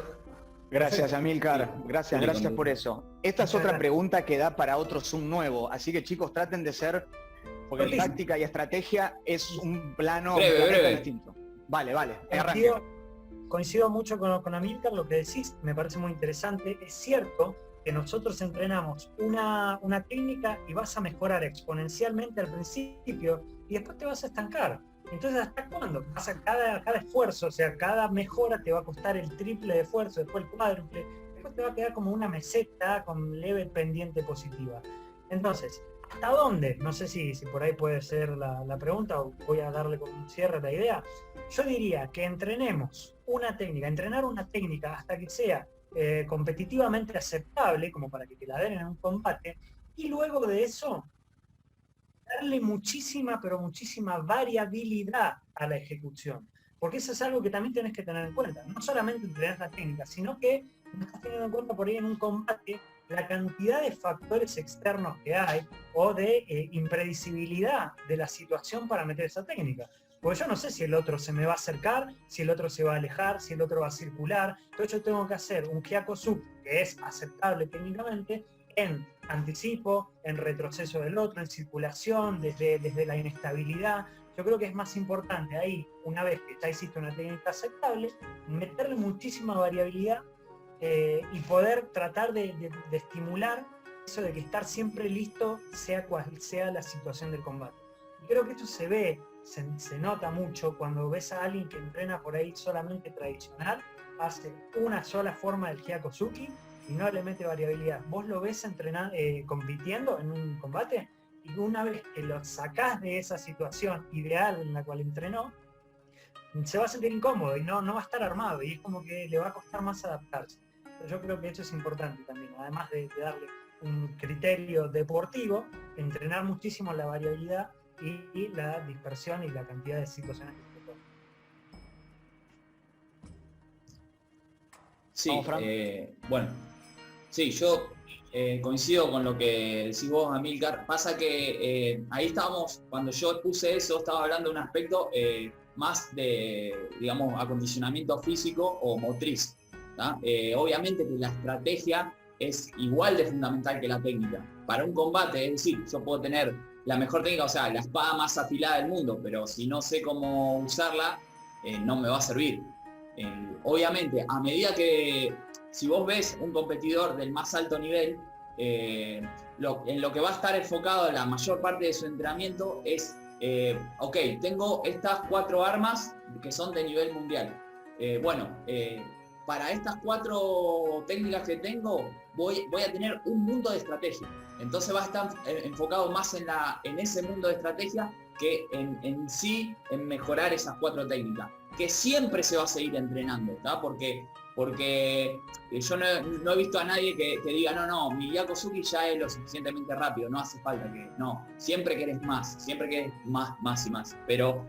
Gracias, Amílcar. Gracias por eso. Esta es otra pregunta que da para otro Zoom nuevo. Así que, chicos, traten de ser, porque táctica y estrategia es un plano breve. distinto. Vale, Coincido mucho con Amílcar, lo que decís, me parece muy interesante. Es cierto que nosotros entrenamos una técnica y vas a mejorar exponencialmente al principio y después te vas a estancar. Entonces, ¿hasta cuándo? Cada esfuerzo, o sea, cada mejora te va a costar el triple de esfuerzo, después el cuádruple, después te va a quedar como una meseta con leve pendiente positiva. Entonces, ¿hasta dónde? No sé si por ahí puede ser la pregunta, o voy a darle como un cierre a la idea. Yo diría que entrenemos una técnica, entrenar una técnica hasta que sea competitivamente aceptable, como para que te la den en un combate, y luego de eso darle muchísima, pero muchísima variabilidad a la ejecución. porque eso es algo que también tenés que tener en cuenta. No solamente entrenar la técnica, sino que no estás teniendo en cuenta por ahí en un combate la cantidad de factores externos que hay o de impredecibilidad de la situación para meter esa técnica. Porque yo no sé si el otro se me va a acercar, si el otro se va a alejar, si el otro va a circular. Entonces yo tengo que hacer un Hyakusuki que es aceptable técnicamente en anticipo, en retroceso del otro, en circulación, desde la inestabilidad. Yo creo que es más importante ahí, una vez que ya hiciste una técnica aceptable, meterle muchísima variabilidad y poder tratar de estimular eso de que estar siempre listo, sea cual sea la situación del combate. Y creo que esto se ve, se nota mucho cuando ves a alguien que entrena por ahí solamente tradicional, hace una sola forma del Hyakusuki y no le mete variabilidad. Vos lo ves entrenando, compitiendo en un combate, y una vez que lo sacás de esa situación ideal en la cual entrenó, se va a sentir incómodo y no va a estar armado, y es como que le va a costar más adaptarse. Pero yo creo que eso es importante también, además de darle un criterio deportivo, entrenar muchísimo la variabilidad y la dispersión y la cantidad de situaciones que se toman. Sí, Vamos, Fran. bueno, sí, yo coincido con lo que decís vos, Amílcar. Pasa que ahí estábamos, cuando yo puse eso, estaba hablando de un aspecto más de, digamos, acondicionamiento físico o motriz. Obviamente que la estrategia es igual de fundamental que la técnica. Para un combate, es decir, yo puedo tener la mejor técnica, o sea, la espada más afilada del mundo, pero si no sé cómo usarla, no me va a servir. Obviamente, a medida que, si vos ves un competidor del más alto nivel, en lo que va a estar enfocado la mayor parte de su entrenamiento es, ok, tengo estas 4 armas que son de nivel mundial. Para estas 4 técnicas que tengo, voy a tener un mundo de estrategia. Entonces va a estar enfocado más en ese mundo de estrategia que en sí, en mejorar esas 4 técnicas, que siempre se va a seguir entrenando, ¿tá? Porque yo no he visto a nadie que diga, no, mi Hyakusuki ya es lo suficientemente rápido, no hace falta que... No, siempre querés más y más. Pero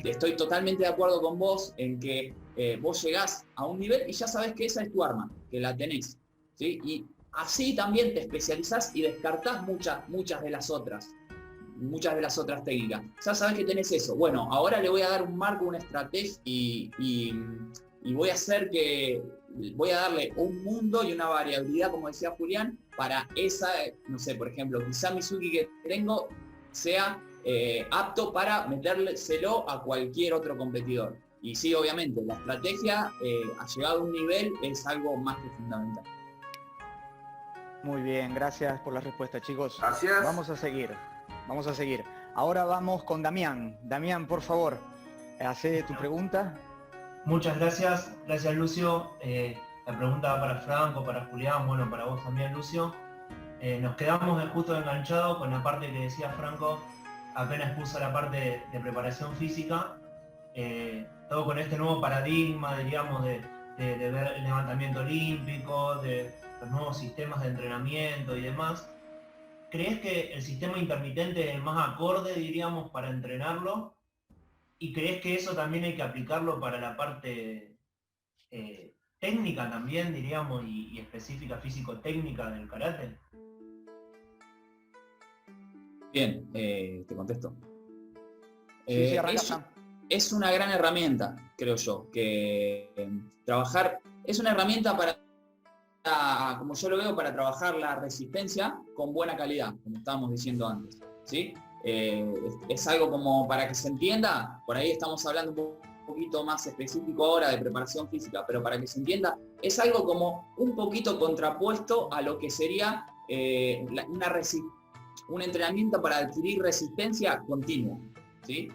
estoy totalmente de acuerdo con vos en que vos llegás a un nivel y ya sabés que esa es tu arma, que la tenés, ¿sí? Y así también te especializás y descartás muchas de las otras técnicas. Ya sabés que tenés eso. Bueno, ahora le voy a dar un marco, una estrategia y voy a darle un mundo y una variabilidad, como decía Julián, para esa, no sé, por ejemplo, quizá Mizuki que tengo sea apto para metérselo a cualquier otro competidor. Y sí, obviamente, la estrategia ha llegado a un nivel, es algo más que fundamental. Muy bien, gracias por la respuesta, chicos. Gracias. Vamos a seguir. Ahora vamos con Damián. Damián, por favor, hace tu pregunta. Muchas gracias, Lucio. La pregunta va para Franco, para Julián, bueno, para vos también, Lucio. Nos quedamos justo enganchados con la parte que decía Franco, apenas puso la parte de preparación física, todo con este nuevo paradigma, diríamos, de ver el levantamiento olímpico, de los nuevos sistemas de entrenamiento y demás. ¿Crees que el sistema intermitente es el más acorde, diríamos, para entrenarlo? ¿Y crees que eso también hay que aplicarlo para la parte técnica también, diríamos, y específica físico-técnica del karate? Bien, te contesto. Sí, es una gran herramienta, creo yo, que trabajar, es una herramienta como yo lo veo, para trabajar la resistencia con buena calidad, como estábamos diciendo antes, ¿sí? Es algo como para que se entienda, por ahí estamos hablando un poquito más específico ahora de preparación física, pero para que se entienda, es algo como un poquito contrapuesto a lo que sería un entrenamiento para adquirir resistencia continua, ¿sí?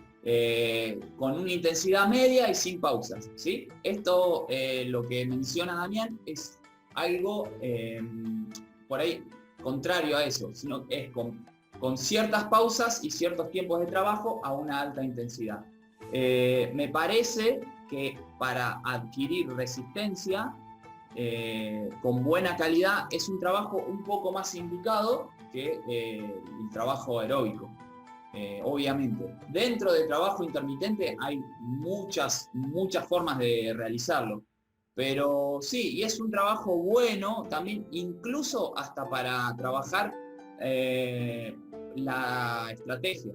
Con una intensidad media y sin pausas, ¿sí? Esto, lo que menciona Damián, es algo por ahí contrario a eso, sino es con ciertas pausas y ciertos tiempos de trabajo a una alta intensidad. Me parece que para adquirir resistencia con buena calidad es un trabajo un poco más indicado que el trabajo aeróbico. obviamente. Dentro del trabajo intermitente hay muchas formas de realizarlo. Pero sí, y es un trabajo bueno también, incluso hasta para trabajar la estrategia.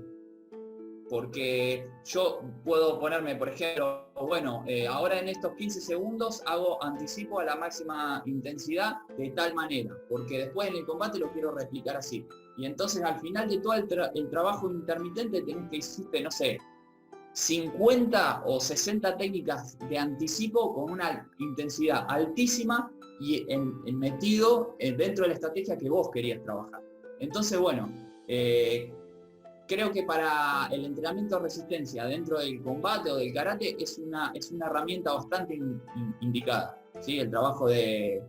Porque yo puedo ponerme, por ejemplo, bueno, ahora en estos 15 segundos anticipo a la máxima intensidad de tal manera, porque después en el combate lo quiero replicar así. Y entonces al final de todo el trabajo intermitente tenés que hiciste, no sé, 50 o 60 técnicas de anticipo con una intensidad altísima y metido dentro de la estrategia que vos querías trabajar. Entonces, bueno, creo que para el entrenamiento de resistencia dentro del combate o del karate es una herramienta bastante indicada, ¿sí? El trabajo de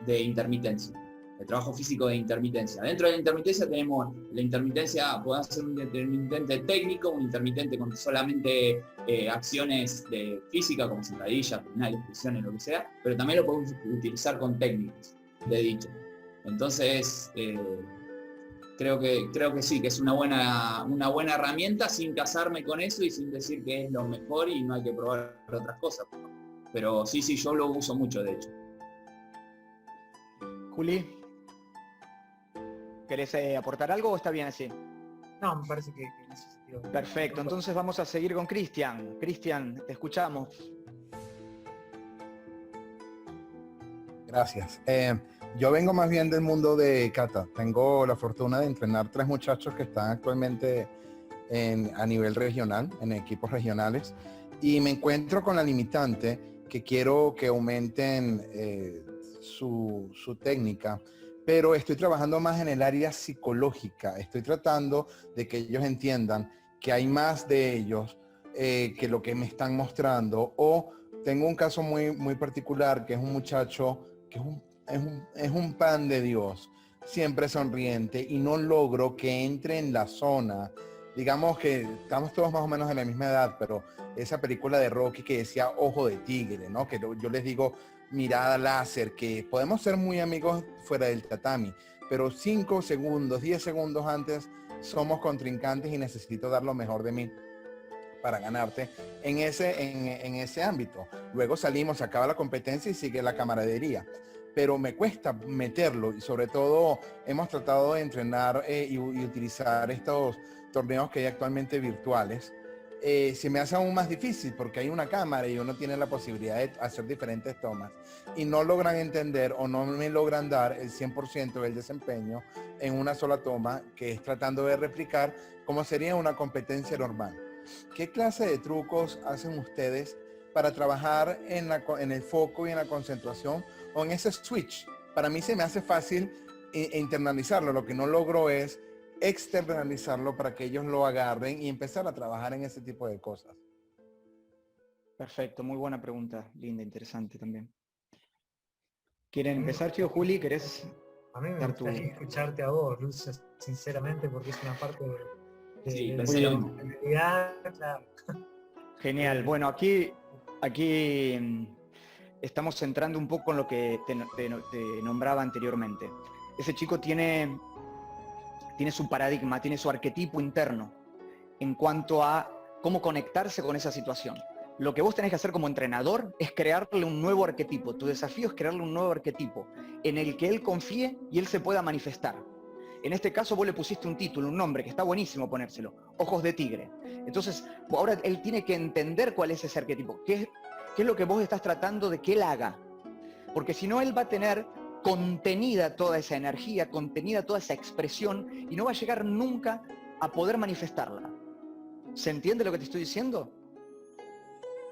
intermitencia, el trabajo físico de intermitencia. Dentro de la intermitencia tenemos la intermitencia, podemos hacer un intermitente técnico, un intermitente con solamente acciones de física como sentadillas, finales, flexiones, lo que sea, pero también lo podemos utilizar con técnicas de dicho. Entonces, creo que sí, que es una buena herramienta sin casarme con eso y sin decir que es lo mejor y no hay que probar otras cosas. Pero sí, yo lo uso mucho, de hecho. Juli, ¿querés aportar algo o está bien así? No, me parece que en ese sentido. Perfecto, entonces vamos a seguir con Cristian. Cristian, te escuchamos. Gracias. Yo vengo más bien del mundo de kata. Tengo la fortuna de entrenar 3 muchachos que están actualmente a nivel regional, en equipos regionales, y me encuentro con la limitante que quiero que aumenten su técnica, pero estoy trabajando más en el área psicológica. Estoy tratando de que ellos entiendan que hay más de ellos que lo que me están mostrando. O tengo un caso muy particular, que es un muchacho que es un pan de Dios, siempre sonriente, y no logro que entre en la zona. Digamos que estamos todos más o menos de la misma edad, pero esa película de Rocky que decía ojo de tigre, ¿no? Que yo les digo mirada láser, que podemos ser muy amigos fuera del tatami, pero 5 segundos, 10 segundos antes somos contrincantes y necesito dar lo mejor de mí para ganarte en ese ámbito. Luego salimos, se acaba la competencia y sigue la camaradería. Pero me cuesta meterlo, y sobre todo hemos tratado de entrenar y utilizar estos torneos que hay actualmente virtuales. Se me hace aún más difícil porque hay una cámara y uno tiene la posibilidad de hacer diferentes tomas y no logran entender o no me logran dar el 100% del desempeño en una sola toma, que es tratando de replicar cómo sería una competencia normal. ¿Qué clase de trucos hacen ustedes para trabajar en el foco y en la concentración o en ese switch? Para mí se me hace fácil internalizarlo, lo que no logro es externalizarlo para que ellos lo agarren y empezar a trabajar en ese tipo de cosas. Perfecto, muy buena pregunta, linda, interesante también. ¿Quieren empezar, chicos? Juli, ¿querés? A mí me gustaría escucharte a vos, Lucio, sinceramente, porque es una parte de la realidad, claro. Genial, bueno, aquí estamos centrando un poco en lo que te nombraba anteriormente. Ese chico tiene su paradigma, tiene su arquetipo interno en cuanto a cómo conectarse con esa situación. Lo que vos tenés que hacer como entrenador es crearle un nuevo arquetipo. Tu desafío es crearle un nuevo arquetipo en el que él confíe y él se pueda manifestar. En este caso vos le pusiste un título, un nombre, que está buenísimo ponérselo, Ojos de Tigre. Entonces, ahora él tiene que entender cuál es ese arquetipo, qué es lo que vos estás tratando de que él haga. Porque si no, él va a tener contenida toda esa energía, contenida toda esa expresión, y no va a llegar nunca a poder manifestarla. ¿Se entiende lo que te estoy diciendo?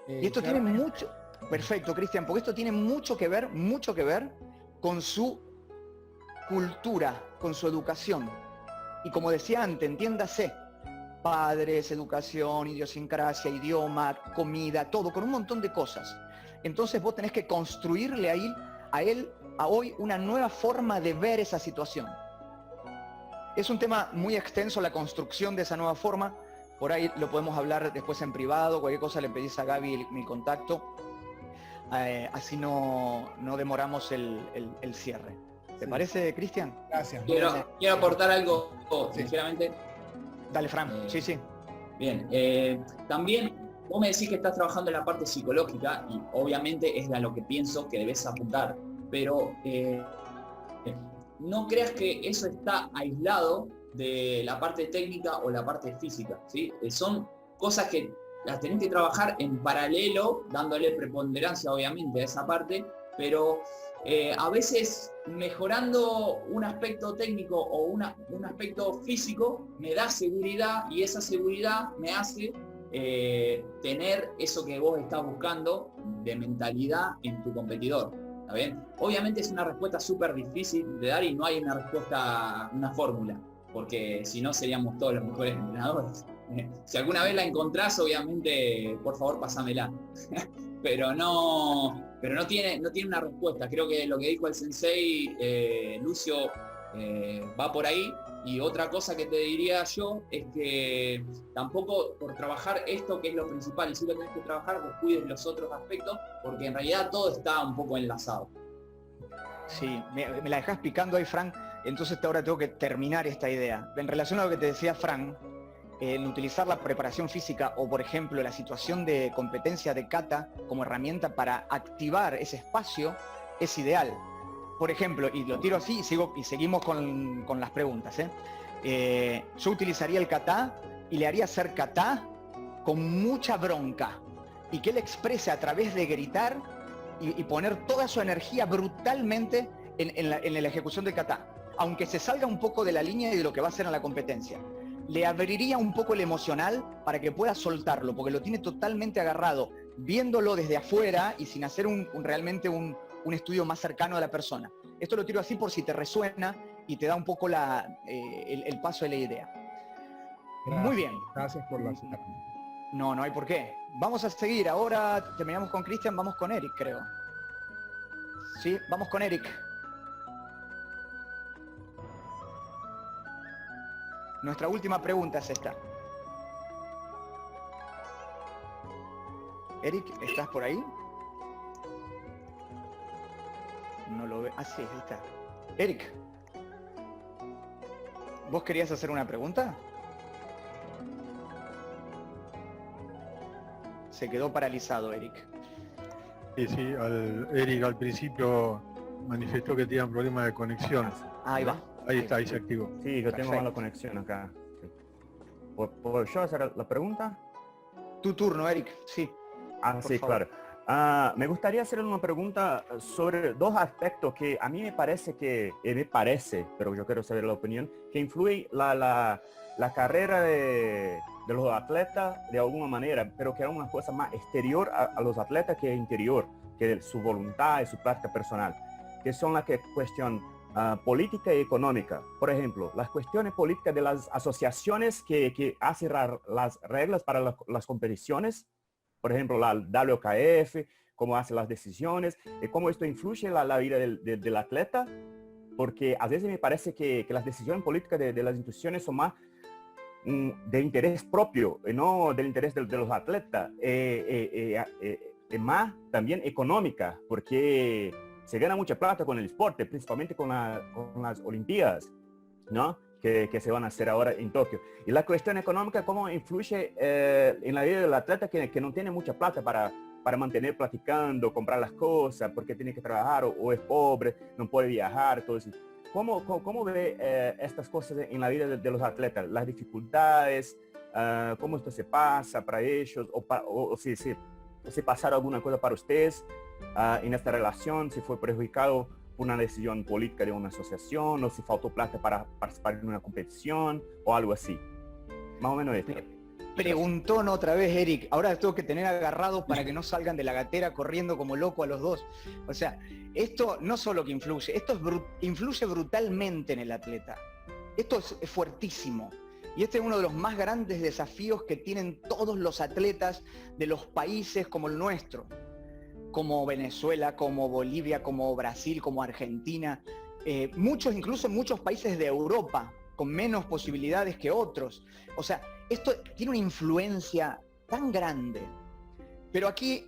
Y esto tiene mucho... Perfecto, Cristian, porque esto tiene mucho que ver con su cultura, con su educación. Y como decía antes, entiéndase, padres, educación, idiosincrasia, idioma, comida, todo, con un montón de cosas. Entonces vos tenés que construirle a él hoy una nueva forma de ver esa situación. Es un tema muy extenso la construcción de esa nueva forma, por ahí lo podemos hablar después en privado, cualquier cosa le pedís a Gaby mi contacto, así no demoramos el cierre. ¿Te parece, Cristian? Gracias. Quiero aportar algo ligeramente. Dale, Fran. Sí, sí. Bien. También vos me decís que estás trabajando en la parte psicológica y obviamente es a lo que pienso que debes apuntar, pero no creas que eso está aislado de la parte técnica o la parte física, ¿sí? Son cosas que las tenés que trabajar en paralelo, dándole preponderancia obviamente a esa parte, pero a veces mejorando un aspecto técnico o un aspecto físico me da seguridad y esa seguridad me hace tener eso que vos estás buscando de mentalidad en tu competidor. ¿Está bien? Obviamente es una respuesta súper difícil de dar y no hay una respuesta, una fórmula, porque si no seríamos todos los mejores entrenadores. Si alguna vez la encontrás, obviamente, por favor, pasámela. pero no tiene una respuesta. Creo que lo que dijo el sensei Lucio va por ahí. Y otra cosa que te diría yo es que tampoco por trabajar esto, que es lo principal, y si lo tenés que trabajar, vos cuides los otros aspectos, porque en realidad todo está un poco enlazado. Sí, me la dejás picando ahí, Fran, entonces ahora tengo que terminar esta idea. En relación a lo que te decía Fran, en utilizar la preparación física o, por ejemplo, la situación de competencia de kata como herramienta para activar ese espacio, es ideal. Por ejemplo, y lo tiro así y seguimos con las preguntas. Yo utilizaría el kata y le haría hacer kata con mucha bronca y que él exprese a través de gritar y poner toda su energía brutalmente en la ejecución del kata, aunque se salga un poco de la línea y de lo que va a hacer en la competencia. Le abriría un poco el emocional para que pueda soltarlo, porque lo tiene totalmente agarrado, viéndolo desde afuera y sin hacer realmente un estudio más cercano a la persona. Esto lo tiro así por si te resuena y te da un poco el paso de la idea. Gracias. Muy bien. Gracias por la... No hay por qué. Vamos a seguir. Ahora terminamos con Cristian, vamos con Eric, creo. Sí, vamos con Eric. Nuestra última pregunta es esta. Eric, ¿estás por ahí? No lo ve. Ah, sí, ahí está. Eric, ¿vos querías hacer una pregunta? Se quedó paralizado, Eric. Sí, Eric al principio manifestó que tenía un problema de conexión. Ahí va. Ahí está, ahí se activó. Sí, yo tengo mala conexión acá. ¿Puedo yo hacer la pregunta? Tu turno, Eric. Sí. Ah, sí, favor. claro. Me gustaría hacer una pregunta sobre dos aspectos que a mí me parece, pero yo quiero saber la opinión, que influye la carrera de los atletas de alguna manera, pero que es una cosa más exterior a los atletas que interior, que su voluntad y su práctica personal, que son las que cuestión política y económica. Por ejemplo, las cuestiones políticas de las asociaciones que hacen las reglas para las competiciones, por ejemplo, la WKF, cómo hace las decisiones, y cómo esto influye en la vida del atleta, porque a veces me parece que las decisiones políticas de las instituciones son más de interés propio, no del interés de los atletas, más también económica, porque se gana mucha plata con el deporte, principalmente con las Olimpiadas, ¿no? Que se van a hacer ahora en Tokio. Y la cuestión económica, cómo influye en la vida del atleta que no tiene mucha plata para mantener platicando, comprar las cosas, porque tiene que trabajar o es pobre, no puede viajar, todo eso. ¿Cómo ve estas cosas en la vida de los atletas? Las dificultades, cómo esto se pasa para ellos, o si pasaron alguna cosa para ustedes en esta relación, si fue perjudicado por una decisión política de una asociación, o si faltó plata para participar en una competición, o algo así. Más o menos esto. Preguntón otra vez, Eric. Ahora tengo que tener agarrados para que no salgan de la gatera corriendo como loco a los dos. O sea, esto no solo que influye, esto influye brutalmente en el atleta. Esto es fuertísimo. Y este es uno de los más grandes desafíos que tienen todos los atletas de los países como el nuestro, como Venezuela, como Bolivia, como Brasil, como Argentina, incluso en muchos países de Europa, con menos posibilidades que otros. O sea, esto tiene una influencia tan grande. Pero aquí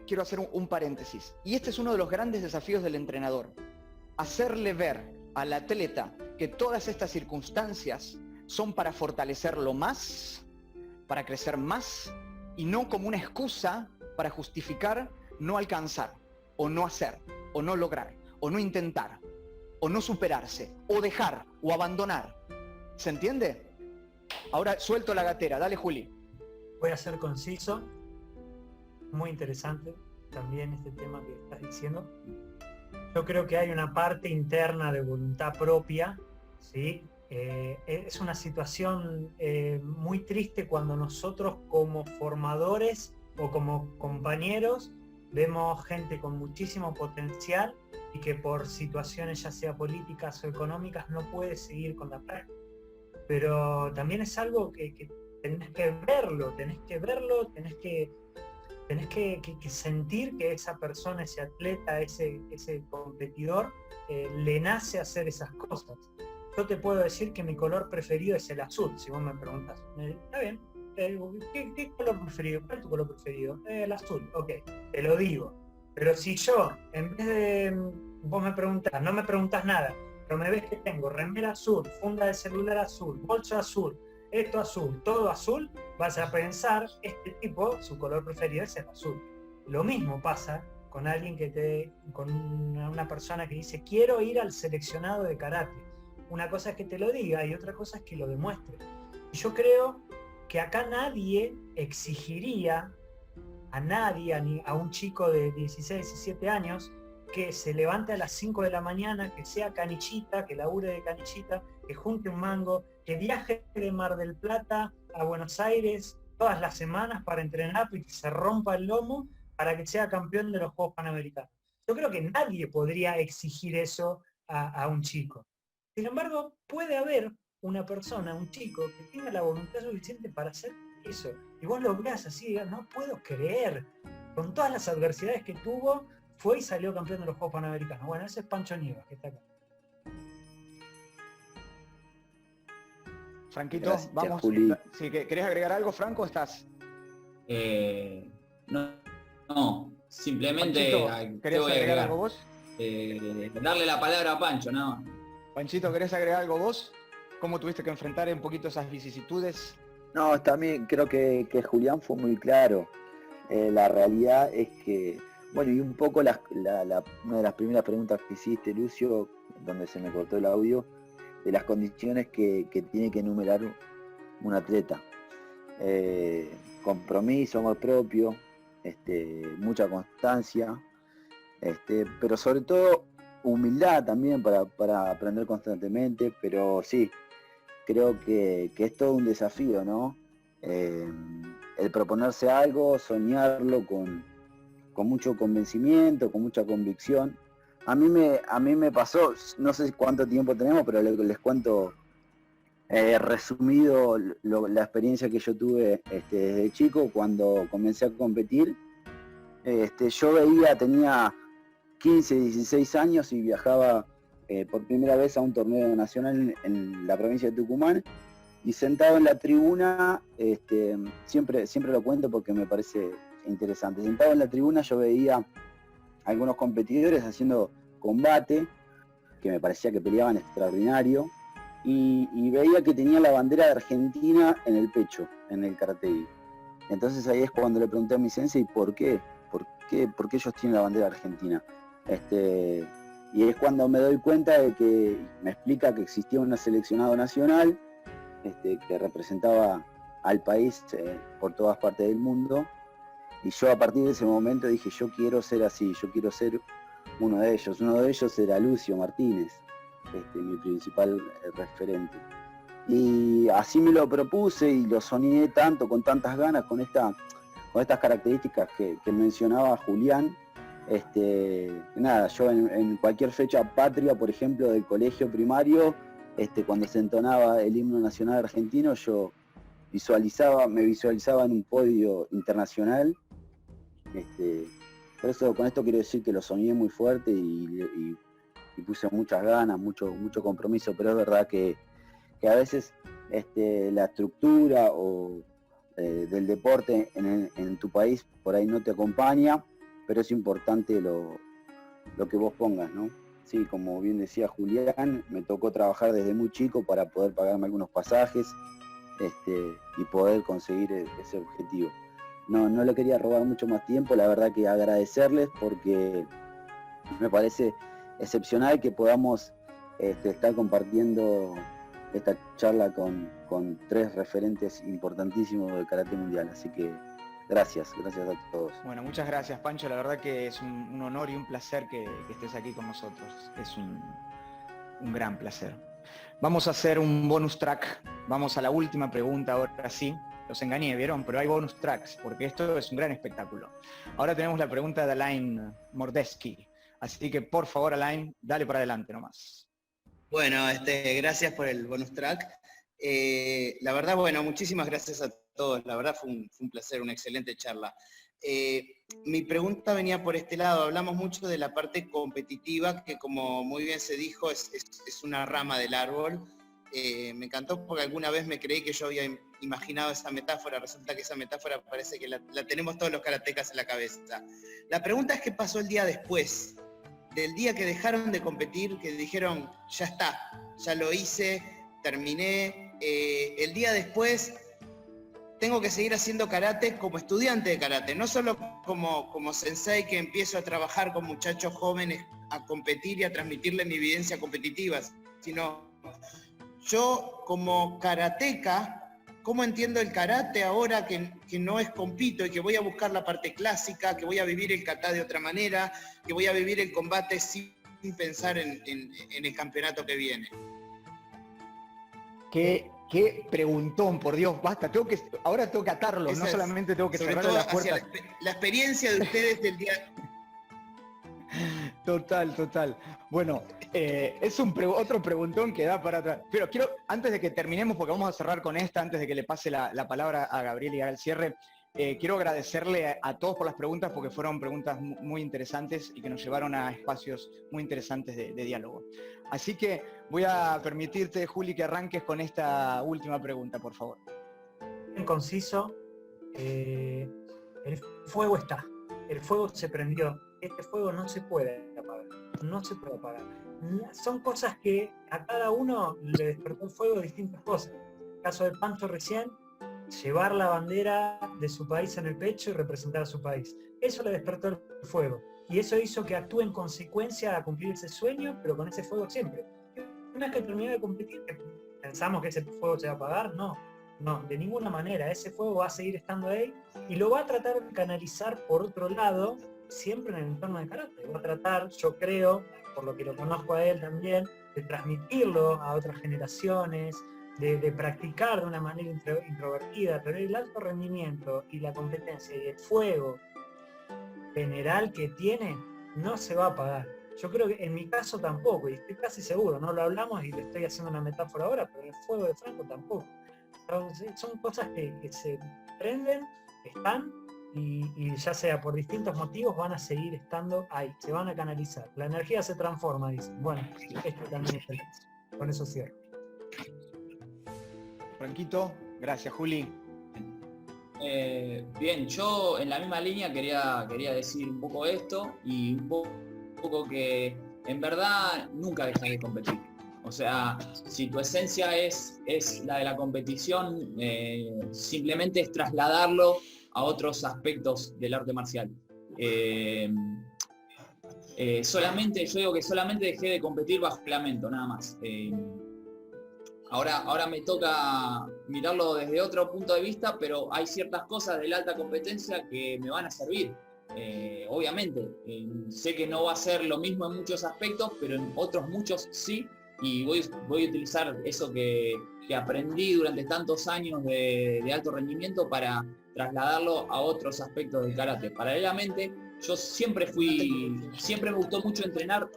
quiero hacer un paréntesis. Y este es uno de los grandes desafíos del entrenador. Hacerle ver al atleta que todas estas circunstancias son para fortalecerlo más, para crecer más, y no como una excusa para justificar no alcanzar, o no hacer, o no lograr, o no intentar, o no superarse, o dejar, o abandonar. ¿Se entiende? Ahora suelto la gatera, dale Juli. Voy a ser conciso. Muy interesante también este tema que estás diciendo. Yo creo que hay una parte interna de voluntad propia, ¿sí? Es una situación muy triste cuando nosotros como formadores o como compañeros vemos gente con muchísimo potencial y que por situaciones ya sea políticas o económicas no puede seguir con la práctica. Pero también es algo que tenés que verlo, tenés que sentir que esa persona, ese atleta, ese competidor, le nace hacer esas cosas. Yo te puedo decir que mi color preferido es el azul, si vos me preguntas. Está bien, ¿qué color preferido? ¿Cuál es tu color preferido? El azul, ok, te lo digo. Pero si yo, en vez de vos me preguntás, no me preguntás nada, pero me ves que tengo remera azul, funda de celular azul, bolso azul, esto azul, todo azul, vas a pensar, este tipo, su color preferido es el azul. Lo mismo pasa con alguien con una persona que dice, quiero ir al seleccionado de karate. Una cosa es que te lo diga y otra cosa es que lo demuestre. Y yo creo que acá nadie exigiría a nadie, ni a un chico de 16, 17 años, que se levante a las 5 de la mañana, que sea canichita, que labure de canichita, que junte un mango, que viaje de Mar del Plata a Buenos Aires todas las semanas para entrenar y que se rompa el lomo para que sea campeón de los Juegos Panamericanos. Yo creo que nadie podría exigir eso a un chico. Sin embargo, puede haber una persona, un chico, que tenga la voluntad suficiente para hacer eso. Y vos lo veas así, digas, no puedo creer. Con todas las adversidades que tuvo, fue y salió campeón de los Juegos Panamericanos. Bueno, ese es Pancho Nievas, que está acá. Franquito, Gracias, vamos. Juli. Si querés agregar algo, Franco, estás. No, simplemente Panchito, ¿querés agregar algo vos? Darle la palabra a Pancho, nada más. Panchito, ¿querés agregar algo vos? ¿Cómo tuviste que enfrentar un poquito esas vicisitudes? No, también creo que Julián fue muy claro. La realidad es que, bueno, y un poco una de las primeras preguntas que hiciste, Lucio, donde se me cortó el audio, de las condiciones que tiene que enumerar un atleta. Compromiso, amor propio, mucha constancia, pero sobre todo humildad también para aprender constantemente, pero sí, creo que es todo un desafío, ¿no? El proponerse algo, soñarlo con mucho convencimiento, con mucha convicción. A mí me pasó, no sé cuánto tiempo tenemos, pero les cuento resumido la experiencia que yo tuve desde chico cuando comencé a competir. Yo tenía 15, 16 años y viajaba por primera vez a un torneo nacional en la provincia de Tucumán, y sentado en la tribuna, siempre lo cuento porque me parece interesante, sentado en la tribuna yo veía algunos competidores haciendo combate, que me parecía que peleaban extraordinario, y veía que tenían la bandera de Argentina en el pecho, en el Karate. Entonces ahí es cuando le pregunté a mi sensei, ¿por qué? ¿Por qué ellos tienen la bandera argentina? Y es cuando me doy cuenta de que me explica que existía un seleccionado nacional que representaba al país por todas partes del mundo, y yo a partir de ese momento dije, yo quiero ser así, yo quiero ser uno de ellos. Uno de ellos era Lucio Martínez, mi principal referente. Y así me lo propuse y lo soñé tanto, con tantas ganas, con estas características que mencionaba Julián. Nada, yo en cualquier fecha patria, por ejemplo, del colegio primario, cuando se entonaba el himno nacional argentino, yo me visualizaba en un podio internacional. Por eso, con esto quiero decir que lo soñé muy fuerte y puse muchas ganas, mucho compromiso, pero es verdad que a veces la estructura del deporte en tu país por ahí no te acompaña, pero es importante lo que vos pongas, ¿no? Sí, como bien decía Julián, me tocó trabajar desde muy chico para poder pagarme algunos pasajes y poder conseguir ese objetivo. No le quería robar mucho más tiempo, la verdad que agradecerles porque me parece excepcional que podamos estar compartiendo esta charla con 3 referentes importantísimos del karate mundial, así que gracias a todos. Bueno, muchas gracias, Pancho, la verdad que es un honor y un placer que estés aquí con nosotros, es un gran placer. Vamos a hacer un bonus track, vamos a la última pregunta ahora sí. Los engañé, ¿vieron? Pero hay bonus tracks, porque esto es un gran espectáculo. Ahora tenemos la pregunta de Alain Mordeski. Así que, por favor, Alain, dale para adelante nomás. Bueno, gracias por el bonus track. La verdad, bueno, muchísimas gracias a todos. La verdad fue un placer, una excelente charla. Mi pregunta venía por este lado. Hablamos mucho de la parte competitiva, que como muy bien se dijo, es una rama del árbol. Me encantó porque alguna vez me creí que yo había imaginado esa metáfora, resulta que esa metáfora parece que la tenemos todos los karatecas en la cabeza. La pregunta es qué pasó el día después, del día que dejaron de competir, que dijeron, ya está, ya lo hice, terminé, el día después tengo que seguir haciendo karate como estudiante de karate, no solo como sensei que empiezo a trabajar con muchachos jóvenes a competir y a transmitirle mi evidencia competitiva, sino yo como karateca, ¿cómo entiendo el karate ahora que no es compito y que voy a buscar la parte clásica, que voy a vivir el kata de otra manera, que voy a vivir el combate sin pensar en el campeonato que viene? Qué preguntón, por Dios, basta, ahora tengo que atarlo, no solamente tengo que cerrar las puertas. La experiencia de ustedes del día... Total. Bueno, es otro preguntón que da para atrás. Pero quiero, antes de que terminemos, porque vamos a cerrar con esta, antes de que le pase la palabra a Gabriel y al cierre, quiero agradecerle a todos por las preguntas, porque fueron preguntas muy interesantes y que nos llevaron a espacios muy interesantes de diálogo. Así que voy a permitirte, Juli, que arranques con esta última pregunta, por favor. En conciso, el fuego está, el fuego se prendió. Este fuego no se puede apagar. Son cosas que a cada uno le despertó el fuego de distintas cosas. En el caso de Pancho recién, llevar la bandera de su país en el pecho y representar a su país. Eso le despertó el fuego. Y eso hizo que actúe en consecuencia a cumplir ese sueño, pero con ese fuego siempre. Una vez que terminó de competir, ¿pensamos que ese fuego se va a apagar? No, de ninguna manera. Ese fuego va a seguir estando ahí y lo va a tratar de canalizar por otro lado, siempre en el entorno de karate. Va a tratar, yo creo, por lo que lo conozco a él también, de transmitirlo a otras generaciones, de practicar de una manera introvertida, pero el alto rendimiento y la competencia y el fuego general que tiene no se va a apagar. Yo creo que en mi caso tampoco, y estoy casi seguro, no lo hablamos y le estoy haciendo una metáfora ahora, pero el fuego de Franco tampoco. Entonces, son cosas que se prenden, están, y ya sea por distintos motivos van a seguir estando ahí, se van a canalizar. La energía se transforma, dicen. Bueno, esto también es el caso. Con eso cierro. Franquito, gracias, Juli. Bien, yo en la misma línea quería decir un poco esto y un poco que en verdad nunca dejas de competir. O sea, si tu esencia es la de la competición, simplemente es trasladarlo a otros aspectos del arte marcial. Yo digo que solamente dejé de competir bajo reglamento, nada más. Ahora me toca mirarlo desde otro punto de vista, pero hay ciertas cosas de la alta competencia que me van a servir. Obviamente, sé que no va a ser lo mismo en muchos aspectos, pero en otros muchos sí, y voy a utilizar eso que aprendí durante tantos años de alto rendimiento para trasladarlo a otros aspectos del karate. Paralelamente, yo siempre me gustó mucho entrenar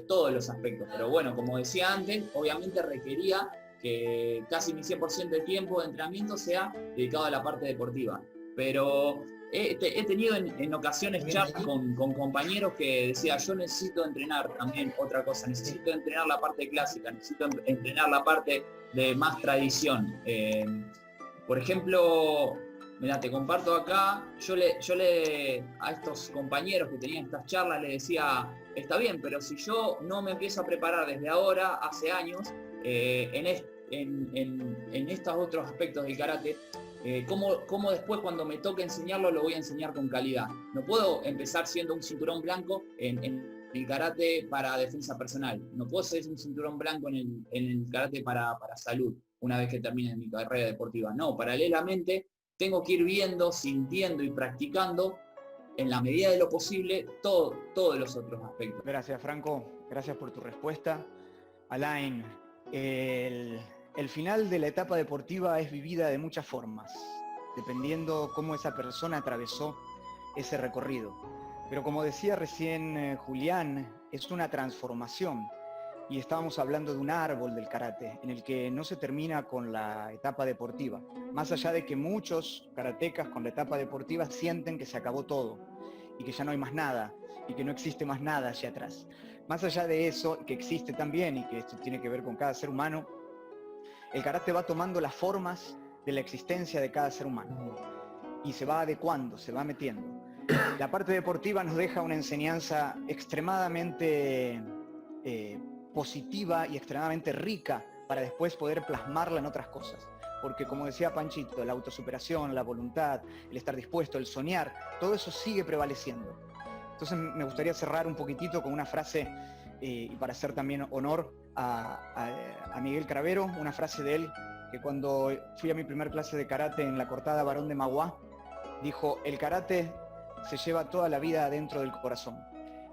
todos los aspectos, pero bueno, como decía antes, obviamente requería que casi mi 100% del tiempo de entrenamiento sea dedicado a la parte deportiva. Pero he tenido en ocasiones charlas con compañeros que decía, yo necesito entrenar también otra cosa, necesito entrenar la parte clásica, necesito entrenar la parte de más tradición. Por ejemplo, Mirá, te comparto acá, yo a estos compañeros que tenían estas charlas les decía, está bien, pero si yo no me empiezo a preparar desde ahora, hace años, en estos otros aspectos del karate, ¿cómo después cuando me toque enseñarlo lo voy a enseñar con calidad? No puedo empezar siendo un cinturón blanco en el karate para defensa personal, no puedo ser un cinturón blanco en el karate para salud una vez que termine mi carrera deportiva. No, paralelamente tengo que ir viendo, sintiendo y practicando en la medida de lo posible todos los otros aspectos. Gracias, Franco. Gracias por tu respuesta. Alain, el final de la etapa deportiva es vivida de muchas formas, dependiendo cómo esa persona atravesó ese recorrido. Pero como decía recién Julián, es una transformación. Y estábamos hablando de un árbol del karate, en el que no se termina con la etapa deportiva. Más allá de que muchos karatecas con la etapa deportiva sienten que se acabó todo, y que ya no hay más nada, y que no existe más nada hacia atrás. Más allá de eso, que existe también, y que esto tiene que ver con cada ser humano, el karate va tomando las formas de la existencia de cada ser humano, y se va adecuando, se va metiendo. La parte deportiva nos deja una enseñanza extremadamente positiva y extremadamente rica para después poder plasmarla en otras cosas. Porque como decía Panchito, la autosuperación, la voluntad, el estar dispuesto, el soñar, todo eso sigue prevaleciendo. Entonces me gustaría cerrar un poquitito con una frase, y para hacer también honor a Miguel Cravero, una frase de él, que cuando fui a mi primer clase de karate en la cortada Barón de Maguá, dijo: el karate se lleva toda la vida adentro del corazón.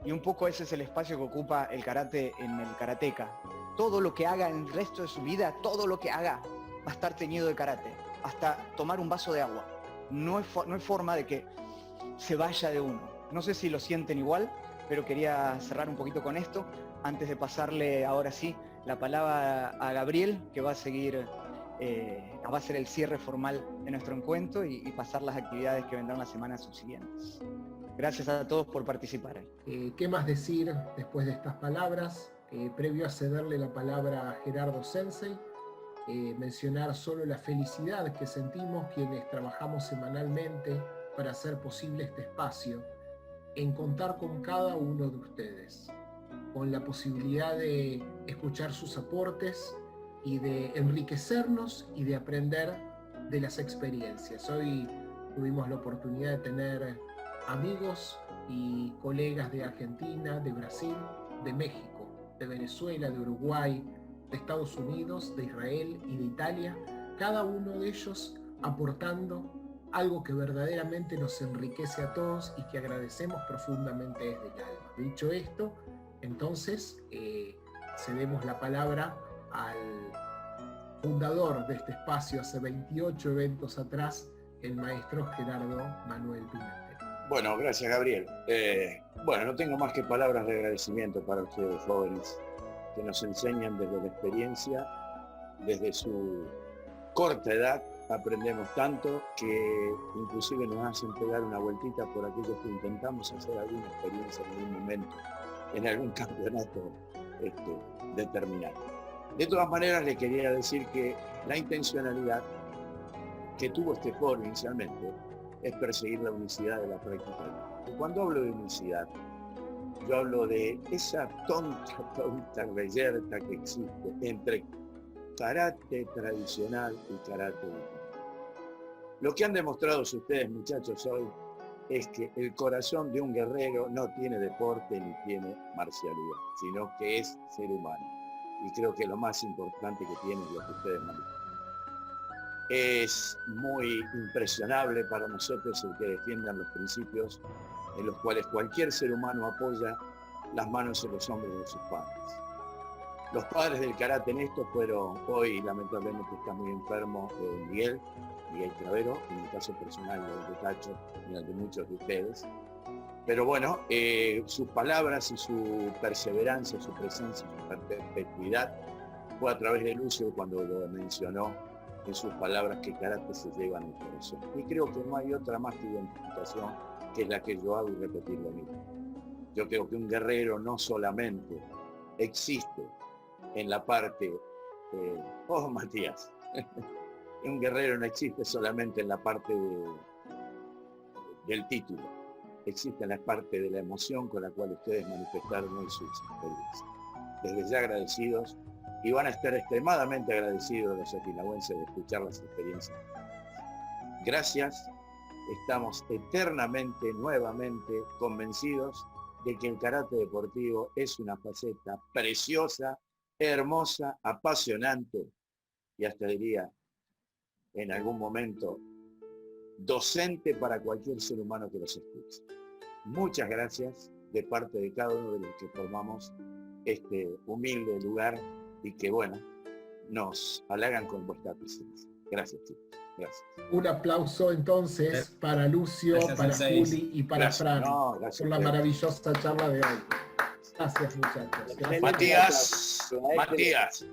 Y un poco ese es el espacio que ocupa el karate en el karateka. Todo lo que haga en el resto de su vida, todo lo que haga, va a estar teñido de karate. Hasta tomar un vaso de agua. No hay forma de que se vaya de uno. No sé si lo sienten igual, pero quería cerrar un poquito con esto, antes de pasarle ahora sí la palabra a Gabriel, que va a seguir, va a ser el cierre formal de nuestro encuentro y pasar las actividades que vendrán las semanas subsiguientes. Gracias a todos por participar. ¿Qué más decir después de estas palabras? Previo a cederle la palabra a Gerardo Sensei, mencionar solo la felicidad que sentimos quienes trabajamos semanalmente para hacer posible este espacio, en contar con cada uno de ustedes, con la posibilidad de escuchar sus aportes y de enriquecernos y de aprender de las experiencias. Hoy tuvimos la oportunidad de tener amigos y colegas de Argentina, de Brasil, de México, de Venezuela, de Uruguay, de Estados Unidos, de Israel y de Italia, cada uno de ellos aportando algo que verdaderamente nos enriquece a todos y que agradecemos profundamente desde el alma. Dicho esto, entonces cedemos la palabra al fundador de este espacio hace 28 eventos atrás, el maestro Gerardo Manuel Pimentel. Bueno, gracias Gabriel. Bueno, no tengo más que palabras de agradecimiento para ustedes jóvenes que nos enseñan desde la experiencia, desde su corta edad, aprendemos tanto que inclusive nos hacen pegar una vueltita por aquellos que intentamos hacer alguna experiencia en algún momento, en algún campeonato determinado. De todas maneras, le quería decir que la intencionalidad que tuvo este foro inicialmente es perseguir la unicidad de la práctica. Y cuando hablo de unicidad, yo hablo de esa tonta reyerta que existe entre karate tradicional y karate deportivo. Lo que han demostrado ustedes, muchachos, hoy es que el corazón de un guerrero no tiene deporte ni tiene marcialidad, sino que es ser humano. Y creo que lo más importante que tiene es lo que ustedes manejan. Es muy impresionable para nosotros el que defiendan los principios en los cuales cualquier ser humano apoya las manos en los hombros de sus padres. Los padres del karate en esto fueron, hoy lamentablemente está muy enfermo, Miguel Cravero, en mi caso personal, el de Tacho y el de muchos de ustedes. Pero bueno, sus palabras y su perseverancia, su presencia, su perpetuidad fue a través de Lucio cuando lo mencionó en sus palabras que karate se lleva en el corazón. Y creo que no hay otra más que identificación que es la que yo hago y repetir lo mismo. Yo creo que un guerrero no solamente existe en la parte, Matías, un guerrero no existe solamente en la parte del título, existe en la parte de la emoción con la cual ustedes manifestaron hoy sus experiencias. Desde ya agradecidos, y van a estar extremadamente agradecidos los okinawenses de escuchar las experiencias. Gracias, estamos eternamente, nuevamente convencidos de que el karate deportivo es una faceta preciosa, hermosa, apasionante, y hasta diría, en algún momento, docente para cualquier ser humano que los escuche. Muchas gracias de parte de cada uno de los que formamos este humilde lugar y que, bueno, nos halagan con vuestra presencia. Gracias, chicos. Gracias. Un aplauso entonces para Lucio, Gracias, para Sensei. Juli y para Gracias. Fran No, gracias por la a ustedes. maravillosa charla de hoy. Gracias, muchachos. Gracias. Matías,